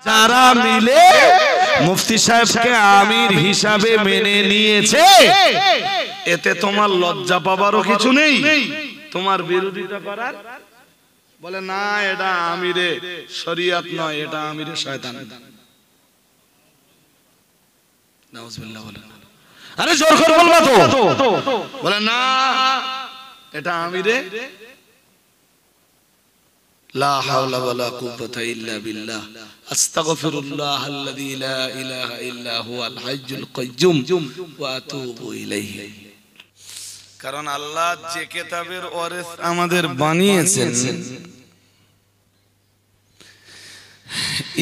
যারা মিলে মুফতি সাহেবকে আমির হিসাবে মেনে নিয়েছে, এতে তোমার লজ্জা পাবারও কিছু নেই, তোমার বিরোধিতা করার। বলে না এটা আমিরে শরিয়ত নয়, এটা আমিরে শয়তান। নাউজুবিল্লাহ বলে, আরে জোর করে বলবা তো। বলে না এটা আমিরে লা হাওলা ওয়ালা কুওয়াতা ইল্লা বিল্লাহ আস্তাগফিরুল্লাহ আল্লাযী লা ইলাহা ইল্লা হুয়াল হাইয়্যুল কাইয়্যুম ওয়া আতুবু ইলাইহি। কারণ আল্লাহ যে কিতাবের ওয়ারিস আমাদের বানিয়েছেন,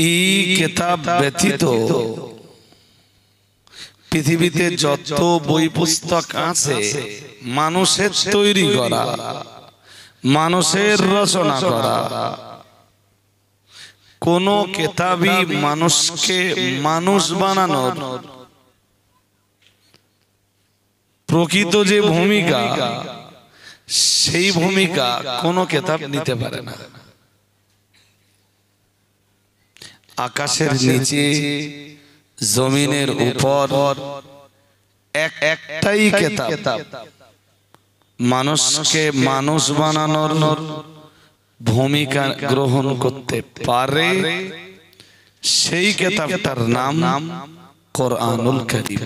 এই কিতাব ব্যতীত পৃথিবীতে যত বই পুস্তক আছে মানুষের তৈরি করা, মানুষের রচনা করা, কোন কিতাবই মানুষকে মানুষ বানানোর প্রকৃত যে ভূমিকা, সেই ভূমিকা কোন কিতাব নিতে পারে না। আকাশের নিচে জমিনের উপর একটাই কিতাব মানুষকে মানুষ বানানোর ভূমিকা গ্রহণ করতে পারে, সেই কিতাবটার নাম কোরআনুল কারীম।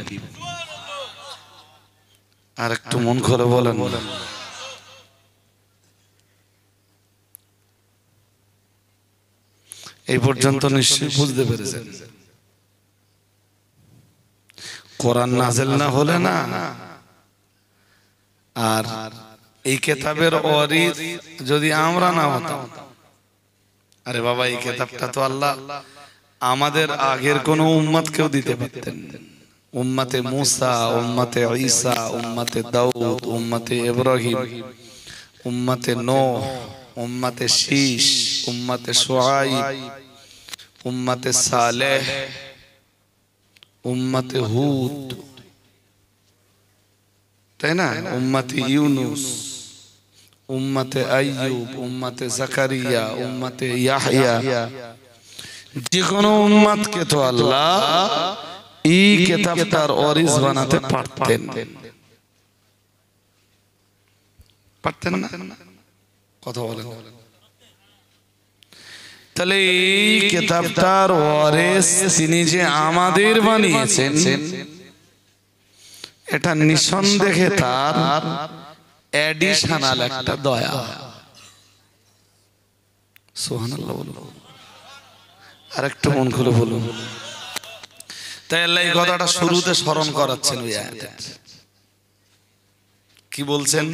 আর একটু মন করে বলেন, এই পর্যন্ত নিশ্চয়ই বুঝতে পেরেছেন। কোরআন নাযিল না হলে না, আর এই কিতাবের ওয়ারিস যদি আমরা না হতাম, আরে বাবা এই কিতাবটা তো আল্লাহ আমাদের আগের কোন উম্মতকেও দিতে পারতেন। উম্মতে মুসা, উম্মতে ঈসা, উম্মতে দাউদ, উম্মতে ইব্রাহিম, উম্মতে নূহ, উম্মতে শীশ, উম্মতে শুআইব, উম্মতে সালেহ, উম্মতে হুদ, তাই না, উম্মতে ইউনুস, উম্মতে আইয়ুব, উম্মতে জাকারিয়া, উম্মতে ইয়াহইয়া, যে কোনো উম্মতকে তো আল্লাহ এই কিতাবটার ওয়ারিস বানাতে পারতেন, পারতেন না? কথা বলেন। তাহলে এই কিতাবটার ওয়ারিস তিনি যে আমাদের বানিয়েছেন, এটা নিঃসন্দেহে তার এডিশনাল একটা দয়া। সুবহানাল্লাহ বলুন, আর একটু মন খুলে বলুন। তাই আল্লাহ এই কথাটা শুরুতে স্মরণ করাচ্ছেন ওই আয়াতে। কি বলছেন?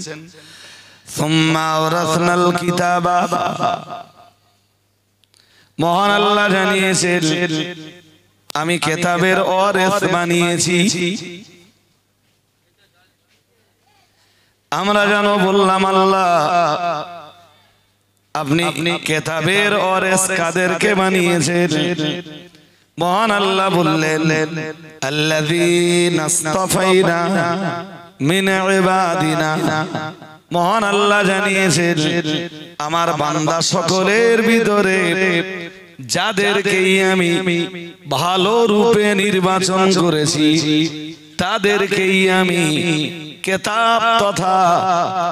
সুম্মা আওরাসনাল কিতাবা, মহান আল্লাহ জানিয়েছেন আমি কিতাবের ওয়ারিস বানিয়েছি। আমরা জানো বললাম আল্লাহ আপনি কিতাবের ওয়ারিস কাদেরকে বানিয়েছেন? মহান আল্লাহ বললেন আল্লাযীনা ইসতাফাইনা মিন ইবাদিনা। মহান আল্লাহ জানিয়েছেন আমার বান্দা সকলের ভিতরে যাদেরকে আমি ভালো রূপে নির্বাচন করেছি, তাদেরকেই আমি কিতাব তথা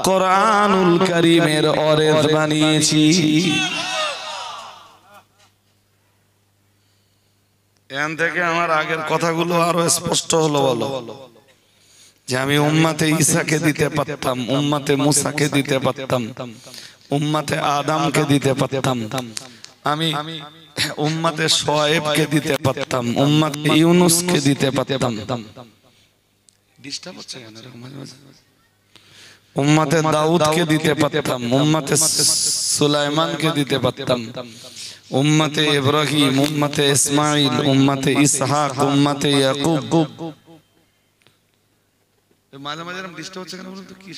কোরআনুল কারীমের ওয়ারিস বানিয়েছি। এখান থেকে আমার আগের কথাগুলো আরো স্পষ্ট হলো। বলো যে আমি উম্মতে ঈসাকে দিতে পারতাম, উম্মতে মুসাকে দিতে পারতাম, উম্মতে আদমকে দিতে পারতাম, আমি উম্মতে শুআয়বকে দিতে পারতাম, উম্মতে ইউনুসকে দিতে পারতাম। ডিস্টার্ব হচ্ছে কেন এরকম মাঝে মাঝে? উম্মতে দাউদকে দিতে পারতাম, উম্মতে সুলাইমানকে দিতে পারতাম, উম্মতে ইব্রাহিম, উম্মতে ইসমাঈল, উম্মতে ইসহাক, উম্মতে ইয়াকুব। মাঝে মাঝে এরকম ডিস্টার্ব হচ্ছে কেন বলুন তো? কি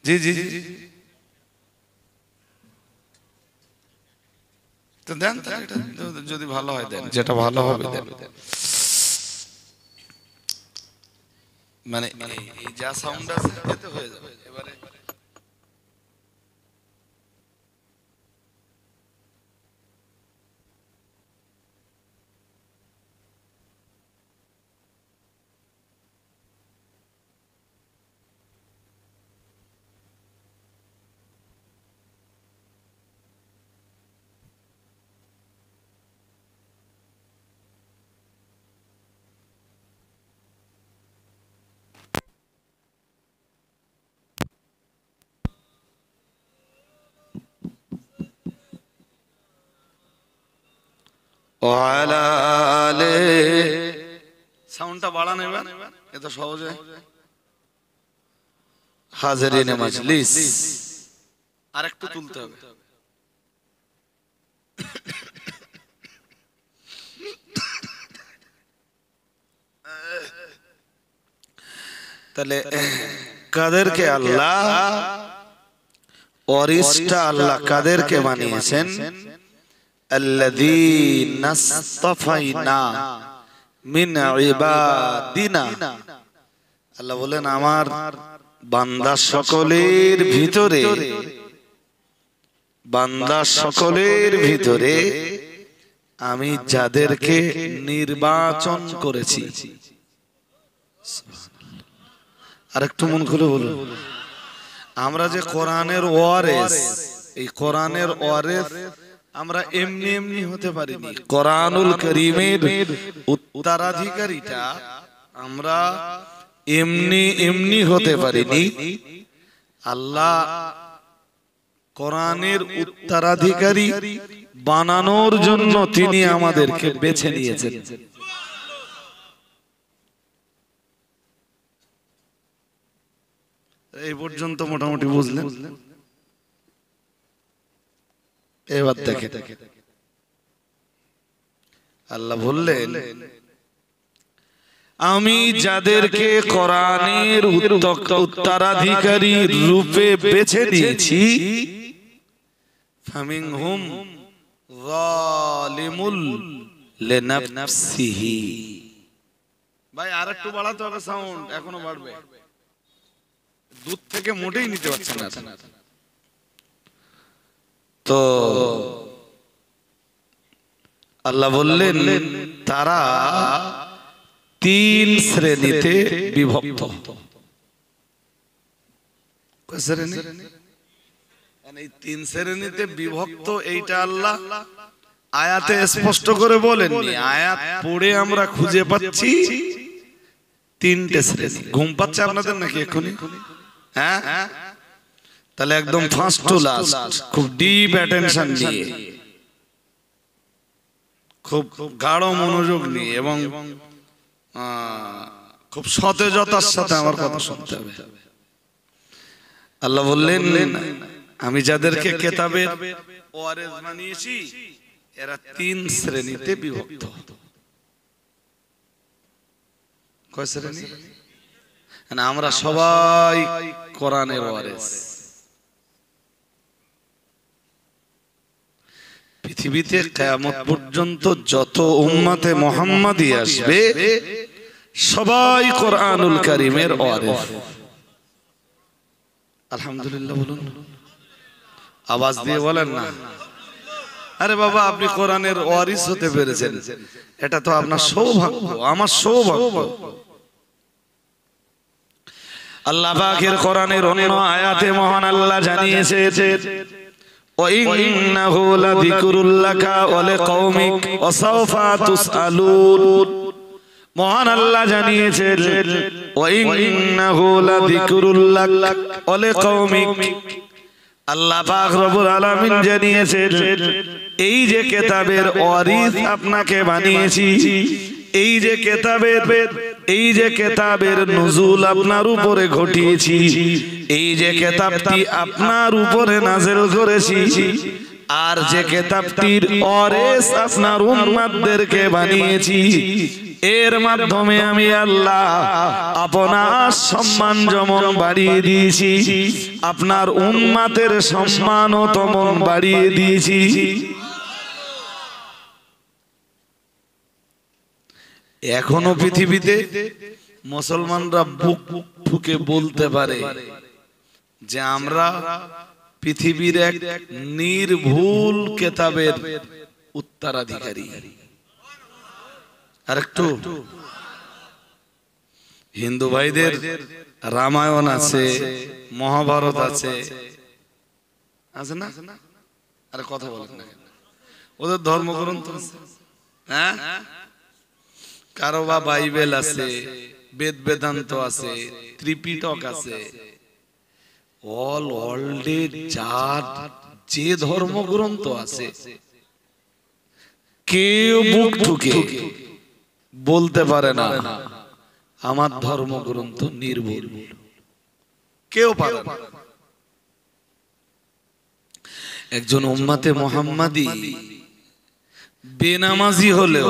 জি জি জি তো দেন, যদি ভালো হয় দেন, যেটা ভালো হবে দেন। মানে এই যা সাউন্ড আছে এতে হয়ে যাবে। এবারে ওয়ালা আলে সাউন্ডটা বাড়ান এবার, এত সহজে। হাজিরিনে মাজলিস আরেকটু তুলতে হবে। তাহলে কাদেরকে আল্লাহ ওয়ারিসটা আল্লাহ কাদেরকে বানিয়েছেন? আল্লাযীনা ইসতাফাইনা মিন ইবাদিনা। আল্লাহ বলেন আমার বান্দা সকলের ভিতরে আমি যাদেরকে নির্বাচন করেছি। আরেকটু মন খুলে বলুন, আমরা যে কোরআনের ওয়ারিস, এই কোরআনের ওয়ারিস আমরা এমনি এমনি হতে পারিনি। কোরআনুল কারীমের উত্তরাধিকারীটা আমরা এমনি এমনি হতে পারিনি। আল্লাহ কোরআনের উত্তরাধিকারী বানানোর জন্য তিনি আমাদেরকে বেছে নিয়েছেন। এই পর্যন্ত মোটামুটি বুঝলেন? এবার দেখে আল্লাহ বললেন আমি যাদেরকে কোরআনের উত্তরাধিকারী রূপে বেছে নিয়েছি, ফামিনহুম যালিমুল লিনাফসিহি। ভাই আরেকটু বাড়াতে হবে সাউন্ড, এখনো বাড়বে। দুধ থেকে মোটেই নিতে পারছেন না। তো আল্লাহ বললেন তারা তিন শ্রেণীতে বিভক্ত। এই তিন শ্রেণীতে বিভক্ত এইটা আল্লাহ আয়াতে স্পষ্ট করে বলেননি। আয়াত পড়ে আমরা খুঁজে পাচ্ছি তিনটে শ্রেণী। ঘুম পাচ্ছে আপনাদের নাকি এক্ষুনি? হ্যাঁ, তাহলে একদম ফার্স্ট টু লাস্ট খুব ডিপ অ্যাটেনশন নিয়ে, খুব গাঢ় মনোযোগ নিয়ে এবং খুব সতেজতার সাথে আমার কথা শুনতে হবে। আল্লাহ বললেন আমি যাদেরকে কিতাবের ওয়ারিস বানিয়েছি এরা তিন শ্রেণীতে বিভক্ত। কয় শ্রেণী? আমরা সবাই কোরআনের ওয়ারিস। পৃথিবীতে কিয়ামত পর্যন্ত যত উম্মতে মুহাম্মাদি আসবে সবাই কোরআনুল কারীমের ওয়ারিস। আলহামদুলিল্লাহ বলুন, আওয়াজ দিয়ে বলেন না। আরে বাবা আপনি কোরআনের ওয়ারিস হতে পেরেছেন, এটা তো আপনার সৌভাগ্য, আমার সৌভাগ্য। আল্লাহ পাকের কোরআনের অন্য আয়াতে মহান আল্লাহ জানিয়েছেন ওয়া ইন্নাহু লাযিকরুল লাকা ওয়া লিকাওমিক ওয়া সাওফা তুসআলুন। মহান আল্লাহ জানিয়েছেন ওয়া ইন্নাহু লাযিকরুল লাকা ওয়া লিকাওমিক। আল্লাহ পাক রব্বুল আলামিন জানিয়েছেন এই যে কিতাবের ওয়ারিস আপনাকে বানিয়েছি, এই যে কিতাবের নুজুল আপনার উপরে ঘটিয়েছি, এই যে কিতাবটি আপনার উপরে নাযিল করেছি, আর যে কিতাবটির ওয়ারিস আপনার উম্মতদেরকে বানিয়েছি, এর মাধ্যমে আমি আল্লাহ আপনার সম্মান যেমন বাড়িয়ে দিয়েছি, আপনার উম্মতের সম্মানও তেমন বাড়িয়ে দিয়েছি। এখনো পৃথিবীতে মুসলমানরা বুক ফুঁকে বলতে পারে যে আমরা পৃথিবীর এক নির্ভুল কিতাবের উত্তরাধিকারী। আরেকটু হিন্দু ভাইদের রামায়ণ আছে, মহাভারত আছে, আছে না? আরে কথা বলেন না, ওদের ধর্মগ্রন্থ আছে। হ্যাঁ, কারো বা বাইবেল আছে, বেদ বেদান্ত আছে, ত্রিপিটক আছে। অল ওয়ার্ল্ডে যার যে ধর্মগ্রন্থ আছে কেউ বুক ঠুকে বলতে পারে না আমার ধর্মগ্রন্থ নির্ভুল, কেউ পারে না। একজন উম্মতে মুহাম্মাদি বেনামাজি হলেও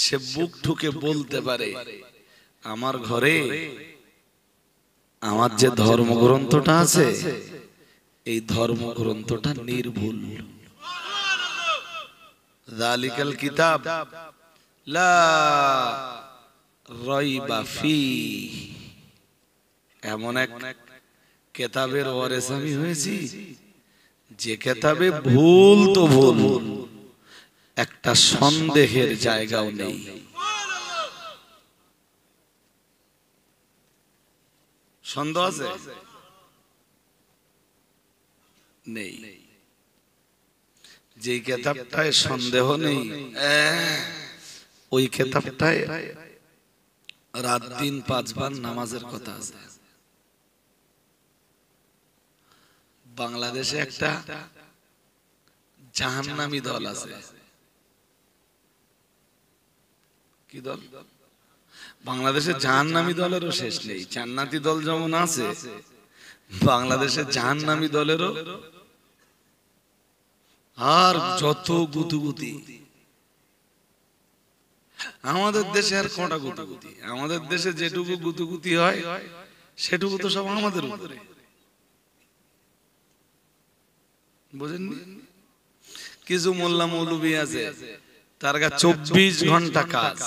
সে বুক ঠুকে বলতে পারে আমার ঘরে আমার যে ধর্মগ্রন্থটা আছে এই ধর্মগ্রন্থটা নির্ভুল। যালিকাল কিতাব লা রাইবা ফীহি, এমন এক কিতাবের ওয়ারিস আমি হয়েছি যে কিতাবে ভুল তো ভুল, একটা সন্দেহের জায়গাও নেই। সন্দেহ আছে? নেই। যে কিতাবটায় সন্দেহ নেই ওই কিতাবটায় রাত দিন 5 বার নামাজের কথা আছে। বাংলাদেশে একটা জাহান্নামী দল আছে। কি দল? বাংলাদেশে জাহান্নামী দলেরও শেষ নেই। জান্নাতি দল যেমন আছে, বাংলাদেশে জাহান্নামী দলেরও আর যত গুতুগুতি। আমাদের দেশে আর কোনটা গুতুগুতি? আমাদের দেশে যেটুকু গুতুগুতি হয় সেটুকু তো সব আমাদের উপরে, বুঝেননি? কিছু মোল্লা মৌলবি আছে তার কাছে 24 ঘন্টা কাজ,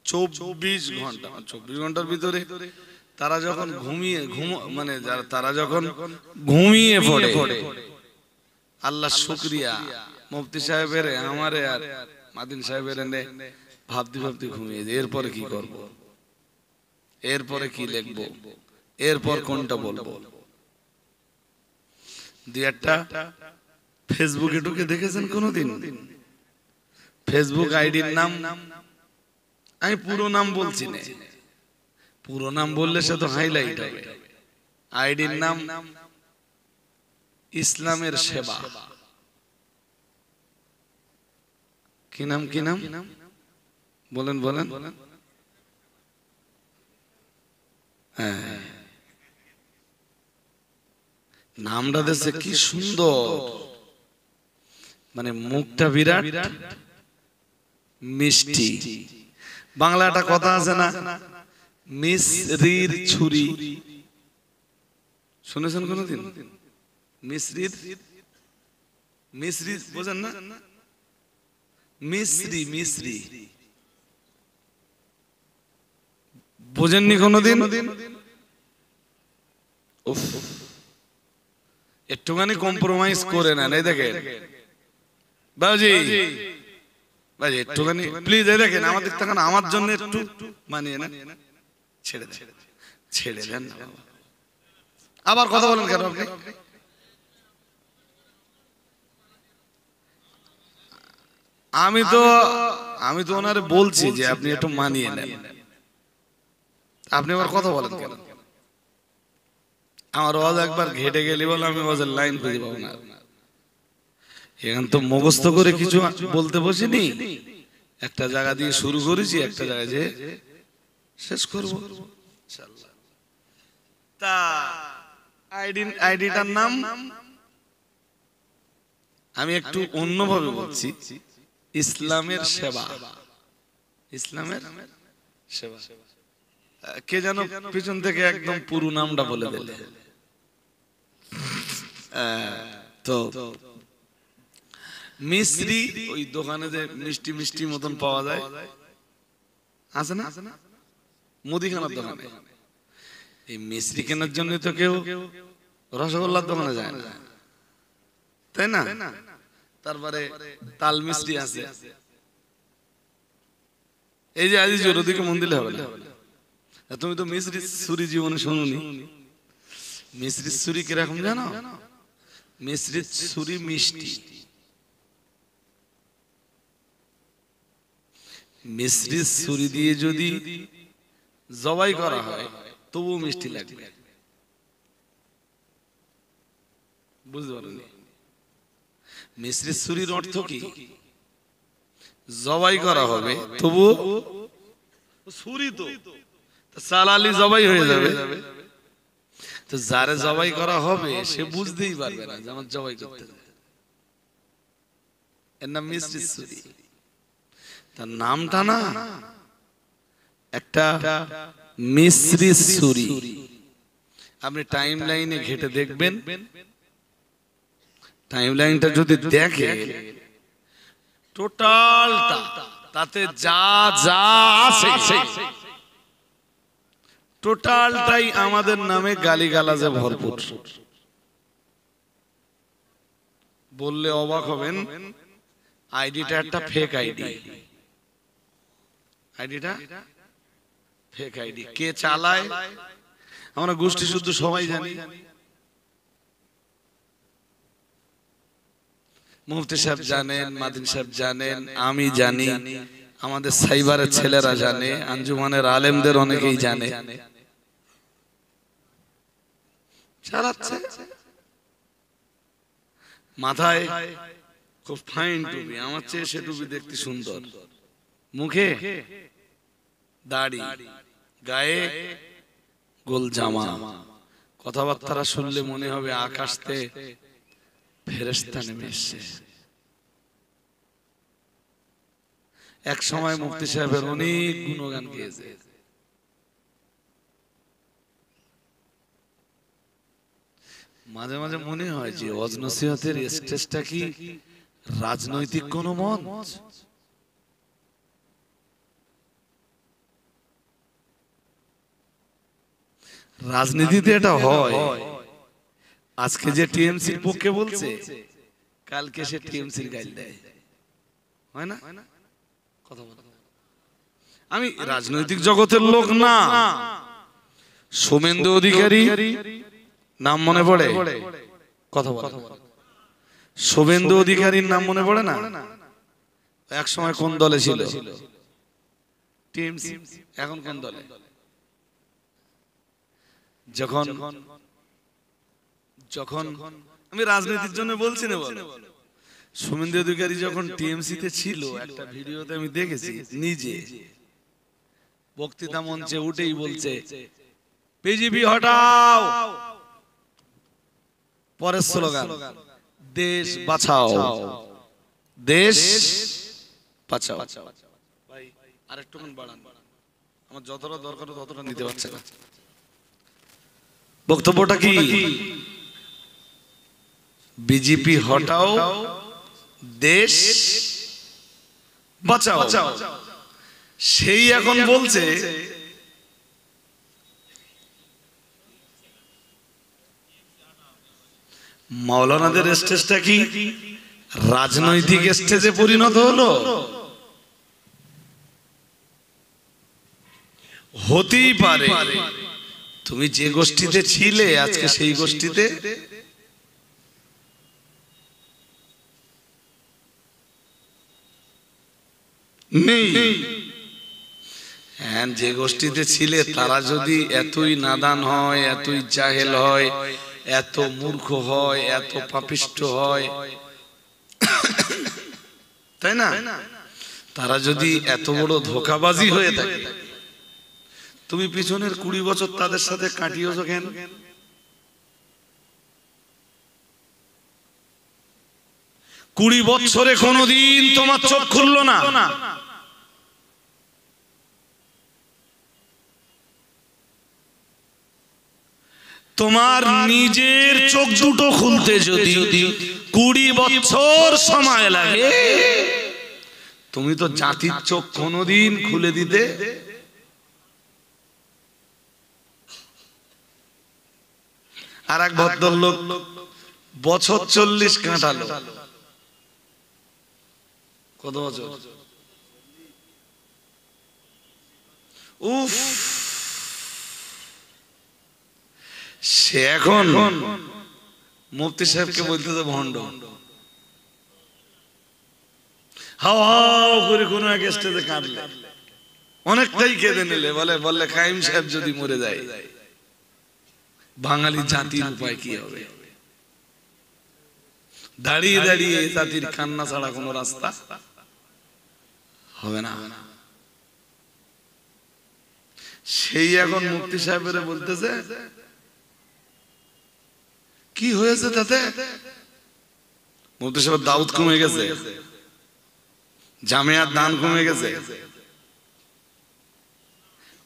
24 ঘন্টা। 24 ঘন্টার ভিতরে তারা যখন তারা যখন ঘুমিয়ে পড়ে, আল্লাহ শুকরিয়া, মুফতি সাহেবের আমারে আর মাদিন সাহেবের এনে ভাবতে ভাবতে ঘুমিয়ে যায়। এরপরে কি করব, এরপরে কি লিখব, এরপর কোনটা বলবো। দুই একটা ফেসবুকে ঢুকে দেখেছেন কোনদিন? ফেসবুক আইডির নাম, আমি পুরো নাম বলছি না, পুরো নাম বললে সে তো হাইলাইট হবে। আইডির নাম ইসলামের সেবা। কি নাম? কি নাম বলেন বলেন? হ্যাঁ, নামটা দেখছে কি সুন্দর, মানে মুখটা বিরাট মিষ্টি। বাংলা একটা কথা আছে না, মিসরির ছুরি, শুনেছেন কোনদিন? মিসরির, মিসরি বোঝেন না? মিসরি, মিসরি বোঝেননি কোনদিন? উফ, একটুখানি কম্প্রোমাইজ করে নেন। এই দেখেন বাবুজি, বাবুজি একটুখানি প্লিজ, এই দেখেন আমাদের তখন আমার জন্য একটু মানিয়ে নেন, ছেড়ে দেন, ছেড়ে দেন। আবার কথা বলেন কেন আপনি? আমি তো ওনারে বলছি যে আপনি একটু মানিয়ে নেন, আপনি আবার কথা বলেন কেন? আমার ওয়াজ একবার ঘেটে গেলি বলে আমি ওয়াজের লাইন খুঁজে পাবো না। এখন তো মুখস্থ করে কিছু বলতে বসিনি, একটা জায়গা দিয়ে শুরু করেছি, একটা জায়গায় যে শেষ করব ইনশাআল্লাহ। তা আইডিটার নাম আমি একটু অন্যভাবে বলছি, ইসলামের সেবা। ইসলামের সেবা। কে যেন পিছন থেকে একদম পুরো নামটা বলে দিলে। তো মিশ্রি, ওই দোকানে যে মিষ্টি মিষ্টি মতন পাওয়া যায়, আছে না মুদিখানার দোকানে, এই মিশ্রি কেনার জন্য তো কেউ রসগোল্লার দোকানে যায় না, তাই না? তারপরে তাল মিষ্টি আছে। এই যে আজি জোর দিকে মন দিলে হবে না। তুমি তো মিশ্রি ছুরি জীবনে শুনুনি। মিশ্রি ছুরি কিরকম জানো? মিশ্রি ছুরি মিষ্টি, মিশ্রি ছুরি দিয়ে যদি জবাই করা হয় তবু মিষ্টি লাগবে, বুঝতে পারলি? মিশ্রি ছুরির অর্থ কি? জবাই করা হবে, তবু ছুরি তো চালালি জবাই হয়ে যাবে। তো যারে জবাই করা হবে সে বুঝতেই পারবে না যে আমার জবাই করতে, এর নাম মিষ্টি ছুরি। তার নামটা না একটা মিশ্রি ছুরি। আপনি টাইম লাইনে ঘেটে দেখবেন, টাইম লাইনটা যদি দেখে টোটালটা তাতে যা যা আছে টোটালটাই আমাদের নামে গালিগালাজে ভরপুর। বললে অবাক হবেন, আইডিটা একটা ফেক আইডি। আইডিটা ফেক আইডি। কে চালায় আমরা গোষ্ঠী শুদ্ধ সবাই জানি। মুফতি সাহেব জানেন, মাদিন সাহেব জানেন, আমি জানি, আমাদের সাইবারের ছেলেরা জানে, আঞ্জুমানের আলেমদের অনেকেই জানে। চালাচ্ছে মাথায় খুব ফাইন টুপি, আমার চেয়ে সে টুপি দেখতে সুন্দর, মুখে দাড়ি, গায়ে গোল জামা, কথাবার্তা শুনলে মনে হবে আকাশ থেকে ফেরেশতা নেমে এসেছে। এক সময় মুফতি সাহেবের অনেক গুণগান গেয়েছে। মাঝে মাঝে মনে হয় যে ওয়াজ নসিহতের স্টেজটা কি রাজনৈতিক কোন মঞ্চ? রাজনীতিতে এটা হয়। আজকে যে টিএমসির পক্ষে বলছে, কালকে সে টিএমসির গাইল দেয়, হয় না? কথা বলো। আমি রাজনৈতিক জগতের লোক না। শুভেন্দু অধিকারী নাম মনে পড়ে? কথা বলো। শুভেন্দু অধিকারীর নাম মনে পড়ে না? এক সময় কোন দলে ছিল? টিএমসি। এখন কোন দলে? যখন যখন আমি রাজনীতির জন্য বলছি না, বলো, শুভেন্দু অধিকারী যখন টিএমসি তে ছিল, একটা ভিডিওতে আমি দেখেছি, নিজে বক্তৃতা মঞ্চে উঠেই বলছে বিজেপি হটাও, পরের স্লোগান দেশ বাঁচাও, দেশ বাঁচাও। ভাই আরেকটুখানি বাড়ান, আমার যতটা দরকার ততটা নিতে পারছে না। বক্তব্যটা কি? বিজেপি হটাও, দেশ বাঁচাও। সেই এখন বলছে মাওলানাদের স্টেজটা কি রাজনৈতিক স্টেজে পরিণত হলো? হতেই পারে তুমি যে গোষ্ঠীতে ছিলে আজকে সেই গোষ্ঠীতে নেই। হ্যাঁ, যে গোষ্ঠীতে ছিলে তারা যদি এতই নাদান হয়, এতই জাহেল হয়, এত মূর্খ হয়, এত পাপিষ্ট হয়, তাই না? তারা যদি এত বড় ধোঁকাবাজি হয়ে থাকে, তুমি পিছনের 20 বছর তাদের সাথে কাটিয়েছো কেন? কুড়ি বছরে কোনদিন তোমার চোখ খুললো না। তোমার নিজের চোখ দুটো খুলতে যদি 20 বছর সময় লাগে, তুমি তো জাতির চোখ কোনদিন খুলে দিতে আর এক ভদ্রলোক বছর 40 কাটালো। কত বছর? উফ, সে এখন মুফতি সাহেবকে বলতেছে ভণ্ড। হাও হাও করে কোন এক স্টেজে কাঁদলে, অনেকটাই কেঁদে নিলে, বললে কাইম সাহেব যদি মরে যায় বাঙালি জাতির উপায় কি হবে? দাঁড়িয়ে দাঁড়িয়ে জাতির কান্না ছাড়া কোন রাস্তা হবে না। সেই এখন মুফতি সাহেবের বলতেছে কি হয়েছে তাতে? মুফতি সাহেব দাউদ কমে গেছে, জামিয়ার দান কমে গেছে,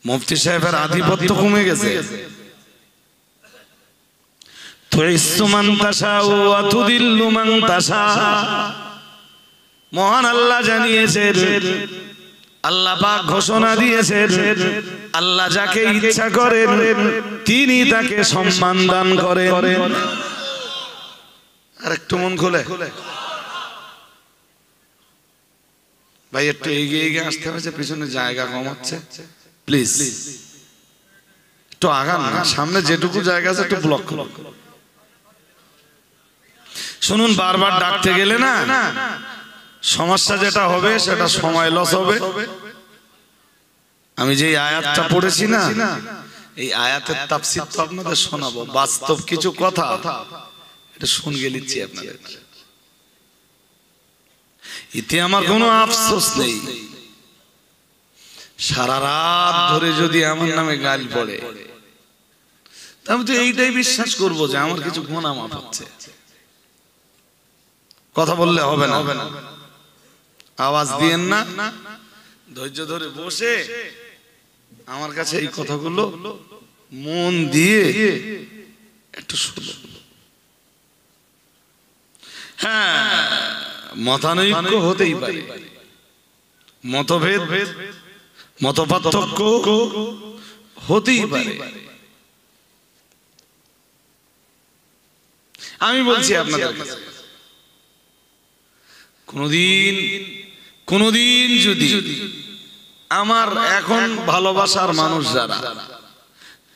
মুফতি সাহেবের আধিপত্য কমে গেছে। মহান আল্লাহ জানিয়েছেন, আল্লাহ পাক ঘোষণা দিয়েছেন, আল্লাহ যাকে ইচ্ছা করেন তিনি তাকে সম্মান দান করেন। আর একটু মন খোলে ভাই, একটু এগিয়ে এগিয়ে আসতে হয়েছে, পিছনে জায়গা কম হচ্ছে, প্লিজ একটু আগান না, সামনে যেটুকু জায়গা আছে একটু ব্লক করুন। শুনুন, বারবার ডাকতে গেলে না সমস্যা যেটা হবে সেটা সময় লস হবে। আমি যে আয়াতটা পড়েছি না, এই আয়াতের তাফসীর তো আপনাদের শোনাবো, বাস্তব কিছু কথা এটা শুনগে নিচ্ছি আপনাদের। এতে আমার কোনো আফসোস নেই, সারা রাত ধরে যদি আমার নামে গাল পড়ে আমি তো এইটাই বিশ্বাস করবো যে আমার কিছু গুনাহ মাফ হচ্ছে। কথা বললে হবে না, আওয়াজ দিয়েন না, ধৈর্য ধরে বসে আমার কাছে এই কথাগুলো মন দিয়ে একটু শুনুন। হ্যাঁ, মতানৈক্য হতেই পারে, মতভেদ মতপার্থক্য হতেই পারে। আমি বলছি আপনাদের কাছে, কোনদিন যদি আমার এখন ভালোবাসার মানুষ যারা,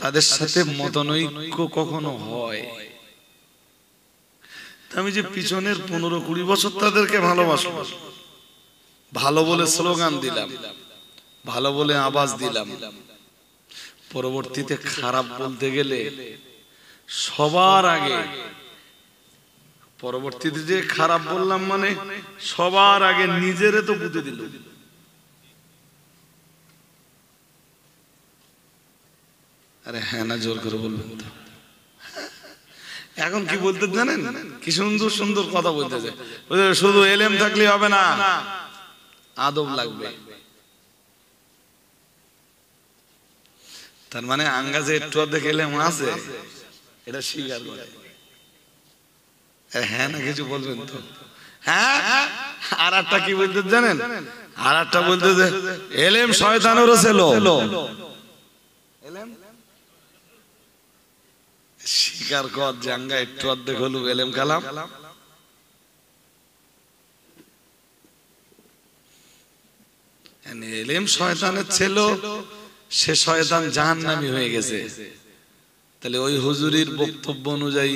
তাদের সাথে মতানৈক্য কখনো হয়, আমি যে পিছনের 15-20 বছর তাদেরকে ভালোবাসবো, ভালো বলে স্লোগান দিলাম, ভালো বলে আওয়াজ দিলাম, পরবর্তীতে খারাপ বলতে গেলে সবার আগে, পরবর্তীতে যে খারাপ বললাম মানে সবার আগে নিজেরে তো বুঝে দিল। আরে হ্যাঁ না, জোর করে বলবেন তো। এখন কি বলতে জানেন, কি সুন্দর সুন্দর কথা বলতেছে, শুধু এলেম থাকলে হবে না, আদব লাগবে। তার মানে আঙ্গাজে একটু অর্ধেক এলেম আছে, এটা স্বীকার করে। হ্যাঁ না কিছু বলবেন তো? হ্যাঁ, আর একটা কি বলতে জানেন, আর একটা বলতে যে এলেম শয়তানেরও ছিল। স্বীকার কর, জাঙ্গা একটু অর্ধেক হলো এলেম কালাম। এলেম শয়তানের ছিল, সে শয়তান জাহান্নামী হয়ে গেছে। তাহলে ওই হুজুরির বক্তব্য অনুযায়ী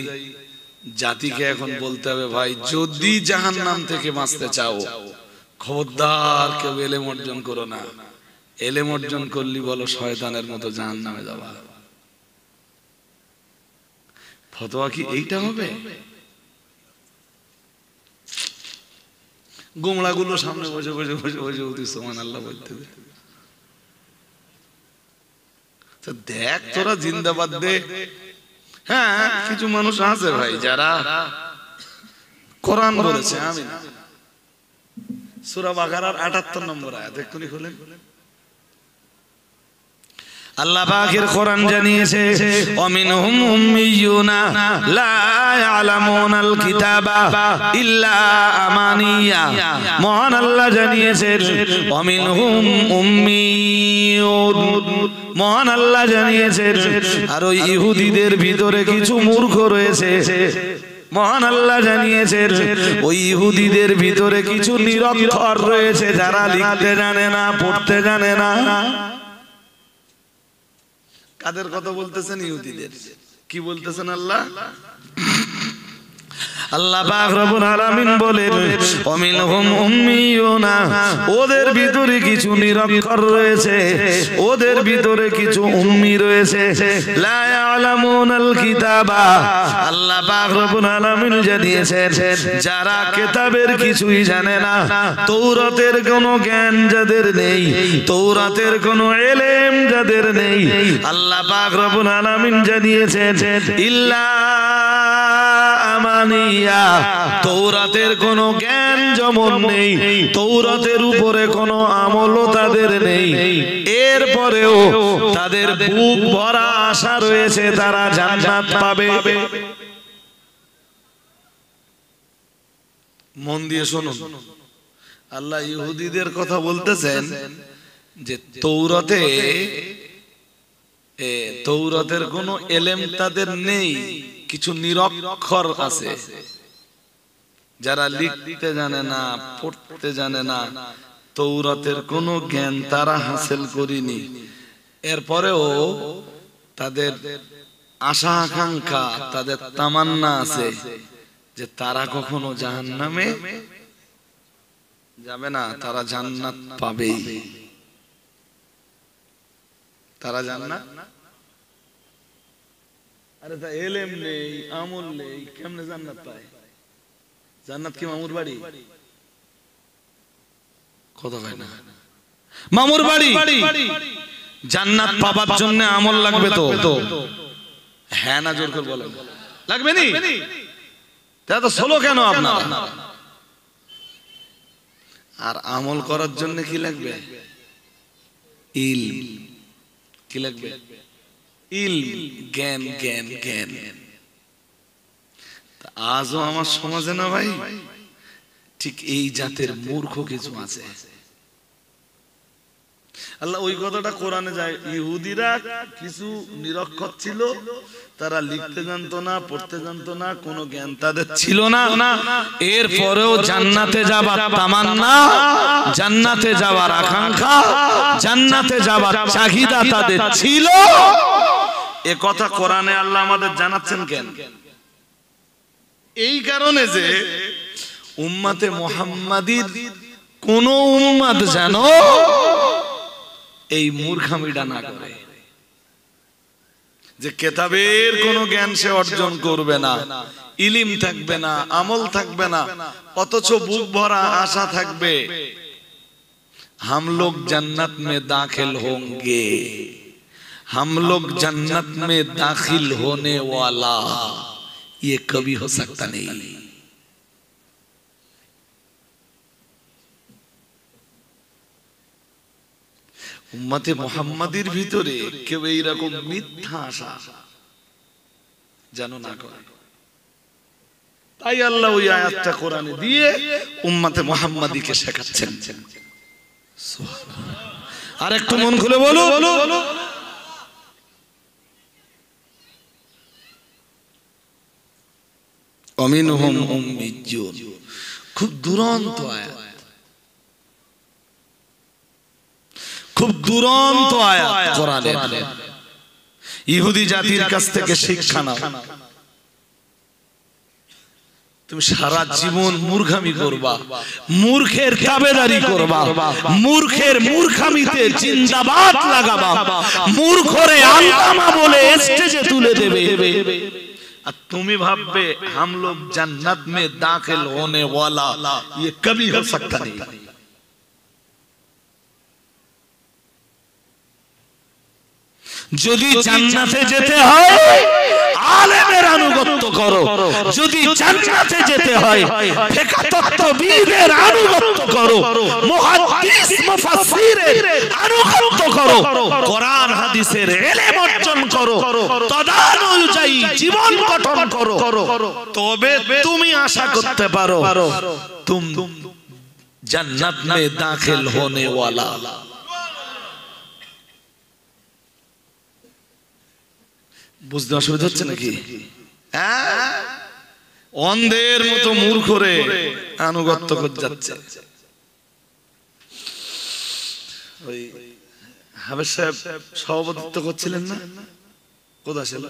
জাতিকে এখন বলতে হবে, ভাই যদি জাহান্নাম থেকে বাঁচতে চাও খবরদার কেউ এলেম অর্জন করো না, এলেম অর্জন করলি বলো শয়তানের মতো জাহান্নামে যাবা। ফতোয়া কি এইটা হবে? গোমড়াগুলো সামনে বসে বসে বসে বসে অতি সুবহানাল্লাহ বলতে দেখ, তোরা জিন্দাবাদ দে। হ্যাঁ, কিছু মানুষ আছে ভাই যারা কোরআন বলেছে, আমি সূরা বাকারার 78 নম্বর আয়াত এক্ষুনি খুলেন। আল্লাহ পাকের কোরআন জানিয়েছে, ওয়ামিনহুম উম্মিয়ুনা লা ইয়ালামুনাল কিতাবা ইল্লা আমানিয়া। মহান আল্লাহ জানিয়েছেন ওয়ামিনহুম উম্মিয়ুন, মহান আল্লাহ জানিয়েছেন আর ওই ইহুদিদের ভিতরে কিছু মূর্খ রয়েছে। মহান আল্লাহ জানিয়েছেন ওই ইহুদিদের ভিতরে কিছু নিরক্ষর রয়েছে, যারা লিখতে জানে না, পড়তে জানে না। কাদের কথা বলতেছেন? ইহুদিদের। কি বলতেছেন আল্লাহ? আল্লাহ পাক রব্বুল আলামিন বলেন ওমিনহুম উম্মিয়ুনা, ওদের ভিতরে কিছু নিরক্ষর রয়েছে, ওদের ভিতরে কিছু উম্মি রয়েছে, লা ইয়ালামুনাল কিতাবা। আল্লাহ পাক রব্বুল আলামিন জানিয়েছেন যারা কিতাবের কিছুই জানে না, তৌরাতের কোনো জ্ঞান যাদের নেই, তৌরাতের কোনো ইলম যাদের নেই, আল্লাহ পাক রব্বুল আলামিন জানিয়েছেন ইল্লা আমানিয়া, তৌরাতের কোনো জ্ঞান যেমন নেই, তৌরাতের উপরে কোনো আমলও তাদের নেই, এরপরেও তাদের বুক ভরা আশা রয়েছে তারা জান্নাত পাবে। মন দিয়ে শুনুন, আল্লাহ ইহুদিদের কথা বলতেছেন যে তৌরাতের কোনো ইলম তাদের নেই, কিছু নিরক্ষর আছে যারা লিখতে জানে না, পড়তে জানে না, তৌরাতের কোনো জ্ঞান তারা হাসিল করেনি, এরপরেও তাদের আশা আকাঙ্ক্ষা, তাদের তামান্না আছে যে তারা কখনো জাহান্নামে যাবে না, তারা জান্নাত পাবে। তারা জান্নাত, আরে তা ইলম নেই, আমল নেই, কেমনে জান্নাত পায়? জান্নাত কি মামুর বাড়ি? কথা হয় না, মামুর বাড়ি। জান্নাত পাবার জন্য আমল লাগবে তো, হ্যাঁ না জোর করে বলেন, লাগবে নি? তা তো সোলো কেন আপনারা? আর আমল করার জন্য কি লাগবে? ইলম। কি লাগবে? ইলম, জ্ঞান, জ্ঞান, জ্ঞান। আজও আমার সমাজে না ভাই ঠিক এই জাতের মূর্খ কিছু আছে। আল্লাহ ওই কথাটা কোরআনে যায়, ইহুদিরা কিছু নিরক্ষর ছিল, তারা লিখতে জানতো না, পড়তে জানতো না, কোনো জ্ঞান তাদের ছিল না, এরপরেও জান্নাতে যাবার তামান্না, জান্নাতে যাবার আকাঙ্ক্ষা, জান্নাতে যাবার চাহিদা তাদের ছিল। এ কথা কোরআনে আল্লাহ আমাদের জানাচ্ছেন কেন? এই কারণে যে উম্মতে মুহাম্মাদির কোন উম্মত জানো এই মূর্খামিটা না করে, যে কিতাবের কোনো জ্ঞান সে অর্জন করবে না, ইলম থাকবে না, আমল থাকবে না, অথচ বুক ভরা আশা থাকবে हम लोग जन्नत में दाखिल होंगे, हम लोग जन्नत में दाखिल होने वाला, ये कभी हो सकता नहीं। উম্মতে মুহাম্মাদির ভিতরে কেউ এইরকম মিথ্যা আশা যেন না করে। তাই আল্লাহ ওই আয়াতটা কোরআনে দিয়ে উম্মতে মুহাম্মাদিকে শেখাচ্ছেন। আর একটু মন খুলে বলো, অমিনহুম উম্মিয়ুন, খুব দুরন্ত আয়াত, খুব দুরন্ত আয়াত কোরআনের। ইহুদি জাতির কাছ থেকে শিক্ষা নাও। তুমি সারা জীবন মূর্খামি করবা, মূর্খের তাবেদারি করবা, মূর্খের মূর্খামিতে জিন্দাবাদ লাগাবা, মূর্খরে আল্লামা বলে স্টেজে তুলে দেবে, আর তুমি ভাববে हम लोग जन्नत में दाखिल होने वाला, ये कभी हो सकता नहीं। যদি জান্নাতে যেতে হয় আলেমের আনুগত্য করো, যদি জান্নাতে যেতে হয় ফিকহ তত্ত্ববিদের আনুগত্য করো, মুহাদ্দিস মুফাসসিরের আনুগত্য করো, কোরআন হাদিসের ইলম অর্জন করো, তদানুযায়ী জীবন গঠন করো, তবে তুমি আশা করতে পারো তুম জান্নাত মে দাখিল হোনে ওয়ালা। বুঝতে অসুবিধা হচ্ছে নাকি? অন্ধের মতো মূর্খরে আনুগত্য করে যাচ্ছে। ওই হাবেজ সাহেব সভাপতিত্ব করছিলেন না, কোথায় ছিল?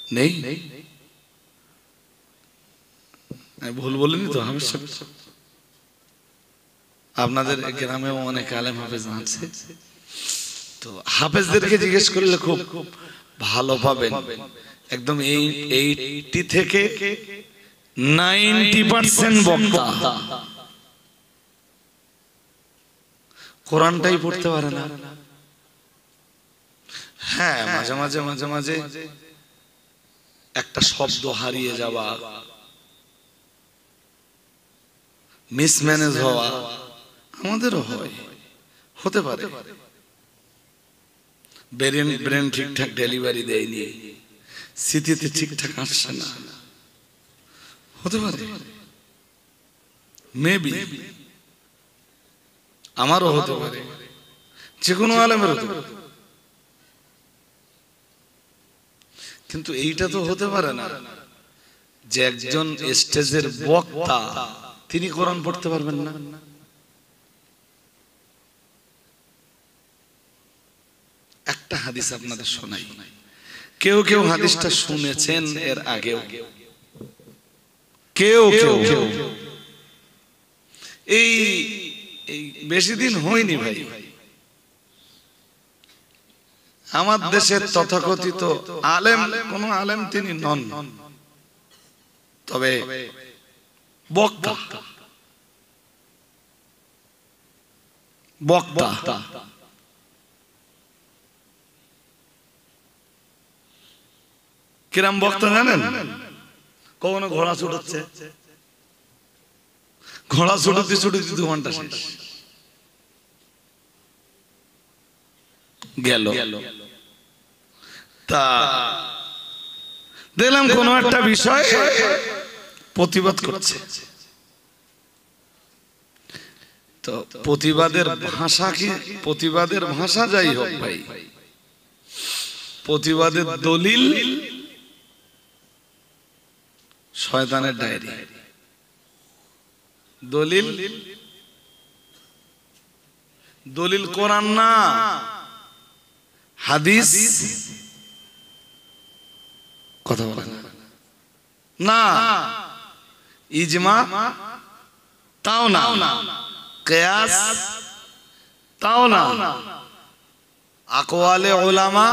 নেই, আমি ভুল বলিনি তো? হাফেজ সাহেব, আপনাদের গ্রামেও অনেক আলেম হাফেজ আছে, তো হাফেজদেরকে জিজ্ঞেস করলে খুব ভালো পাবেন। একদম 80 থেকে 90% বক্তা কোরআনটাই পড়তে পারে না। হ্যাঁ, মাঝে মাঝে একটা শব্দ হারিয়ে যাওয়া, মিসম্যানেজ হওয়া আমাদেরও হতে পারে। ব্রেন ঠিকঠাক ডেলিভারি দেয়নি, স্মৃতিতে ঠিকঠাক আসছে না, হতে পারে। মেবি আমারও হতে পারে, যে কোনো আলেমের হতে পারে। কিন্তু এইটা তো হতে পারে না যে একজন স্টেজের বক্তা তিনি কোরআন পড়তে পারবেন না। একটা হাদিস আপনাদের শোনাই, কেউ কেউ হাদিসটা শুনেছেন এর আগেও, কেউ কেউ এই বেশি দিন হয়নি ভাই, আমার দেশের তথাকথিত আলেম, কোন আলেম তিনি নন, তবে বক্তা বক্তা কিরাম বক্তা জানেন? কখনো ঘোড়া ছুটাচ্ছে, ঘোড়া ছুটতে ছুটতে 2 ঘন্টা শেষ গেল। তা দেখলাম কোন একটা বিষয় প্রতিবাদ করছে, তো প্রতিবাদের ভাষা কি, প্রতিবাদের ভাষা যাই হোক ভাই, প্রতিবাদের দলিল শয়তানের ডায়েরি। দলিল কোরআন না, হাদিস, কথা বলে না, ইজমা তাও না, কিয়াস তাও না, আকওয়ালে উলামা,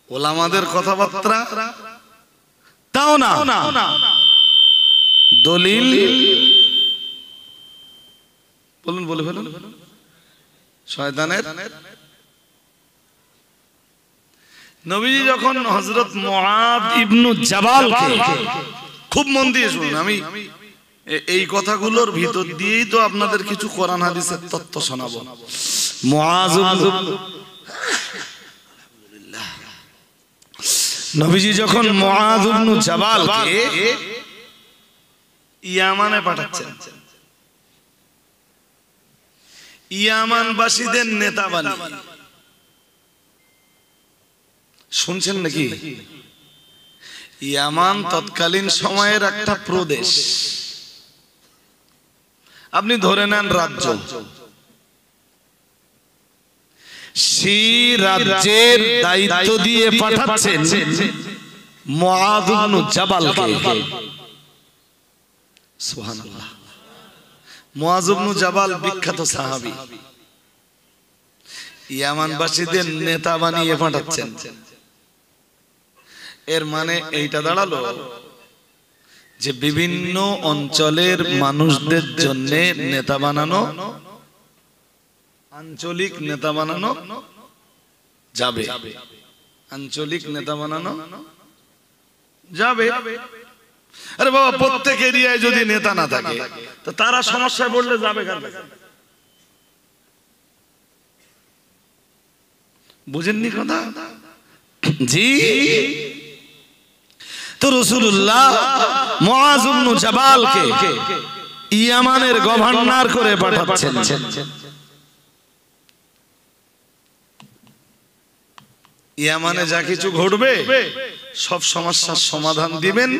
উলামাদের কথাবার্তা তাও না, দলিল বলুন, বলে ফেলুন শয়তানের। নবীজি যখন হযরত মুআদ ইবনু জাবালকে, খুব মন দিয়ে শুনুন, আমি এই কথাগুলোর ভিতর দিয়েই তো আপনাদের কিছু কোরআন হাদিসের তত্ত্ব শোনাবো। নবীজি যখন মুআদ ইবনু জাবালকে ইয়ামানে পাঠাচ্ছেন, ইয়ামানবাসীদের নেতা বানিয়ে, শুনছেন নাকি? ইয়ামান তৎকালীন সময়ের একটা প্রদেশ, আপনি ধরে নেন রাজ্য, সেই রাজ্যের দায়িত্ব দিয়ে পাঠাচ্ছেন মুআদ ইবনু জাবালকে। সুবহানাল্লাহ। মুআজ ইবনু জাবাল বিখ্যাত সাহাবী, ইয়ামানবাসীদের নেতা বানিয়ে পাঠাচ্ছেন। এর মানে এইটা দাঁড়ালো যে বিভিন্ন অঞ্চলের মানুষদের জন্য নেতা বানানো, আঞ্চলিক নেতা বানানো যাবে, আঞ্চলিক নেতা বানানো যাবে। আরে বাবা, প্রত্যেক এরিয়ায় যদি নেতা না থাকে তো তারা সমস্যায় পড়লে যাবে কার কাছে? বুঝেননি কথা? জি। তো রাসূলুল্লাহ মুআজ ইবনু জাবালকে ইয়ামানের গভর্নর করে পাঠাচ্ছেন। ইয়ামানে যা কিছু ঘটবে সব সমস্যার সমাধান দিবেন।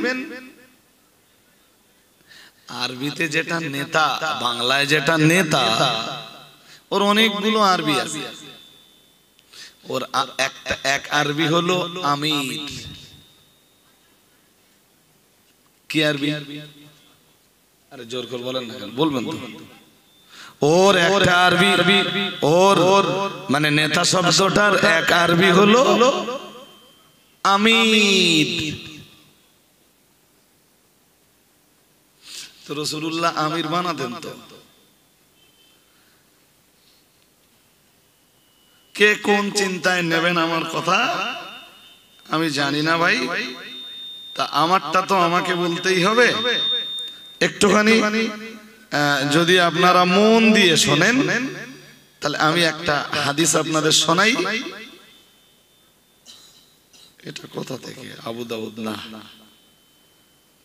আরবিতে যেটা নেতা, বাংলায় যেটা নেতা, ওর অনেকগুলো আরবি আছে। ওর এক আরবি হলো আমির। কি আরবি? আরে জোর করে বলেন না, বলবেন তো। ওর একটা আরবি, ওর মানে নেতা শব্দটার এক আরবি হলো আমির। তো রাসূলুল্লাহ আমির বানাতেন। তো কে কোন চিন্তায় নেবেন আমার কথা আমি জানি না ভাই, তা আমারটা তো আমাকে বলতেই হবে। একটুখানি যদি আপনারা মন দিয়ে শোনেন তাহলে আমি একটা হাদিস আপনাদের শোনাই। এটা কোথা থেকে? আবু দাউদ না,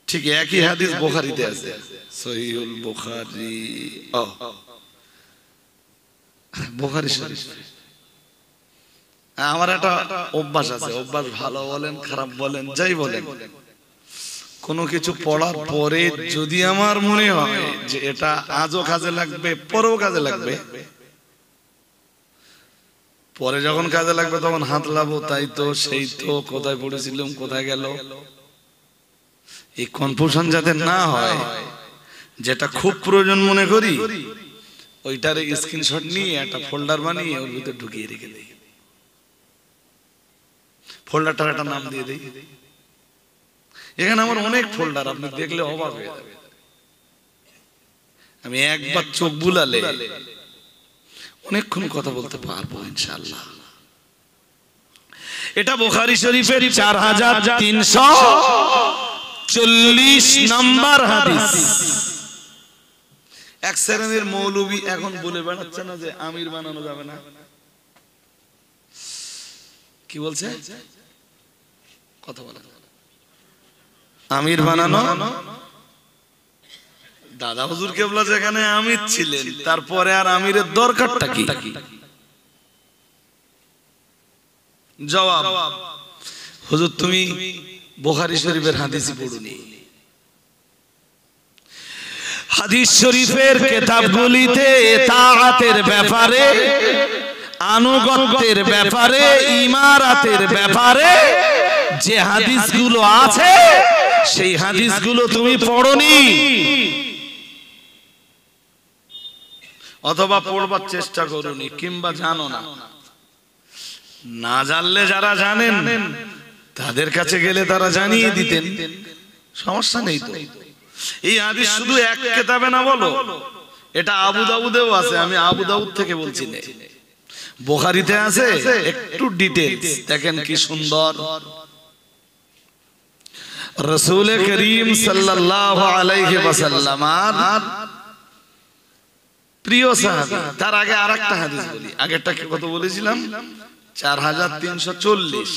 ঠিক একই হাদিস বুখারীতে আছে, সহিহুল বুখারী। বুখারী শরীফ। আমার একটা অভ্যাস আছে, অভ্যাস ভালো বলেন খারাপ বলেন যাই বলেন, কোনো কিছু পড়ার পরে যদি আমার মনে হয় যে এটা আজও কাজে লাগবে পরেও কাজে লাগবে, পরে যখন কাজে লাগবে তখন হাত লাবো, তাই তো সেই তো কোথায় পড়েছিলাম কোথায় গেল, এই কনফিউশন যাতে না হয়, যেটা খুব প্রয়োজন মনে করি ওইটার স্ক্রিনশট নিয়ে একটা ফোল্ডার বানিয়ে ওর ভিতরে ঢুকিয়ে রেখে দিই। ফোল্ডারটার একটা নাম দিয়ে দিই। এখানে আমার অনেক ফোল্ডার, আপনি দেখলে অবাক হয়ে যাবে। আমি একবার চোখ বুলালে অনেকক্ষণ কথা বলতে পারবো ইনশাআল্লাহ। এটা বুখারী শরীফের 4340 নম্বর হাদিস। এক শ্রেণীর মৌলবী এখন বলে বেড়াচ্ছে না যে আমির বানানো যাবে না। কি বলছে? কথা বলে আমির বানানো, দাদা হুজুর কেবলা যেখানে আমির ছিলেন তারপরে আর আমিরের দরকারটা কি? জবাব, হুজুর তুমি বুখারী শরীফের হাদিসই পড়ুনি। হাদিস শরীফের কিতাবগুলিতে তাআতের ব্যাপারে, আনুগত্যের ব্যাপারে, ইমারাতের ব্যাপারে যে হাদিসগুলো আছে সেই হাদিসগুলো তুমি পড়নি, অথবা পড়বার চেষ্টা করোনি, কিংবা জানো না। না জানলে যারা জানেন তাদের কাছে গেলে তারা জানিয়ে দিতেন, সমস্যা নেই তো। এই হাদিস শুধু এক কিতাবে না বলো, এটা আবু দাউদেও আছে, আমি আবু দাউদ থেকে বলছি না, বুখারীতে আছে। একটু ডিটেইলস দেখেন কি সুন্দর। রাসূল করিম সাল্লাল্লাহু আলাইহি ওয়াসাল্লাম প্রিয় সাহাবী। তার আগে আরেকটা হাদিস বলি, আগেরটাকে কত বলেছিলাম? 4340,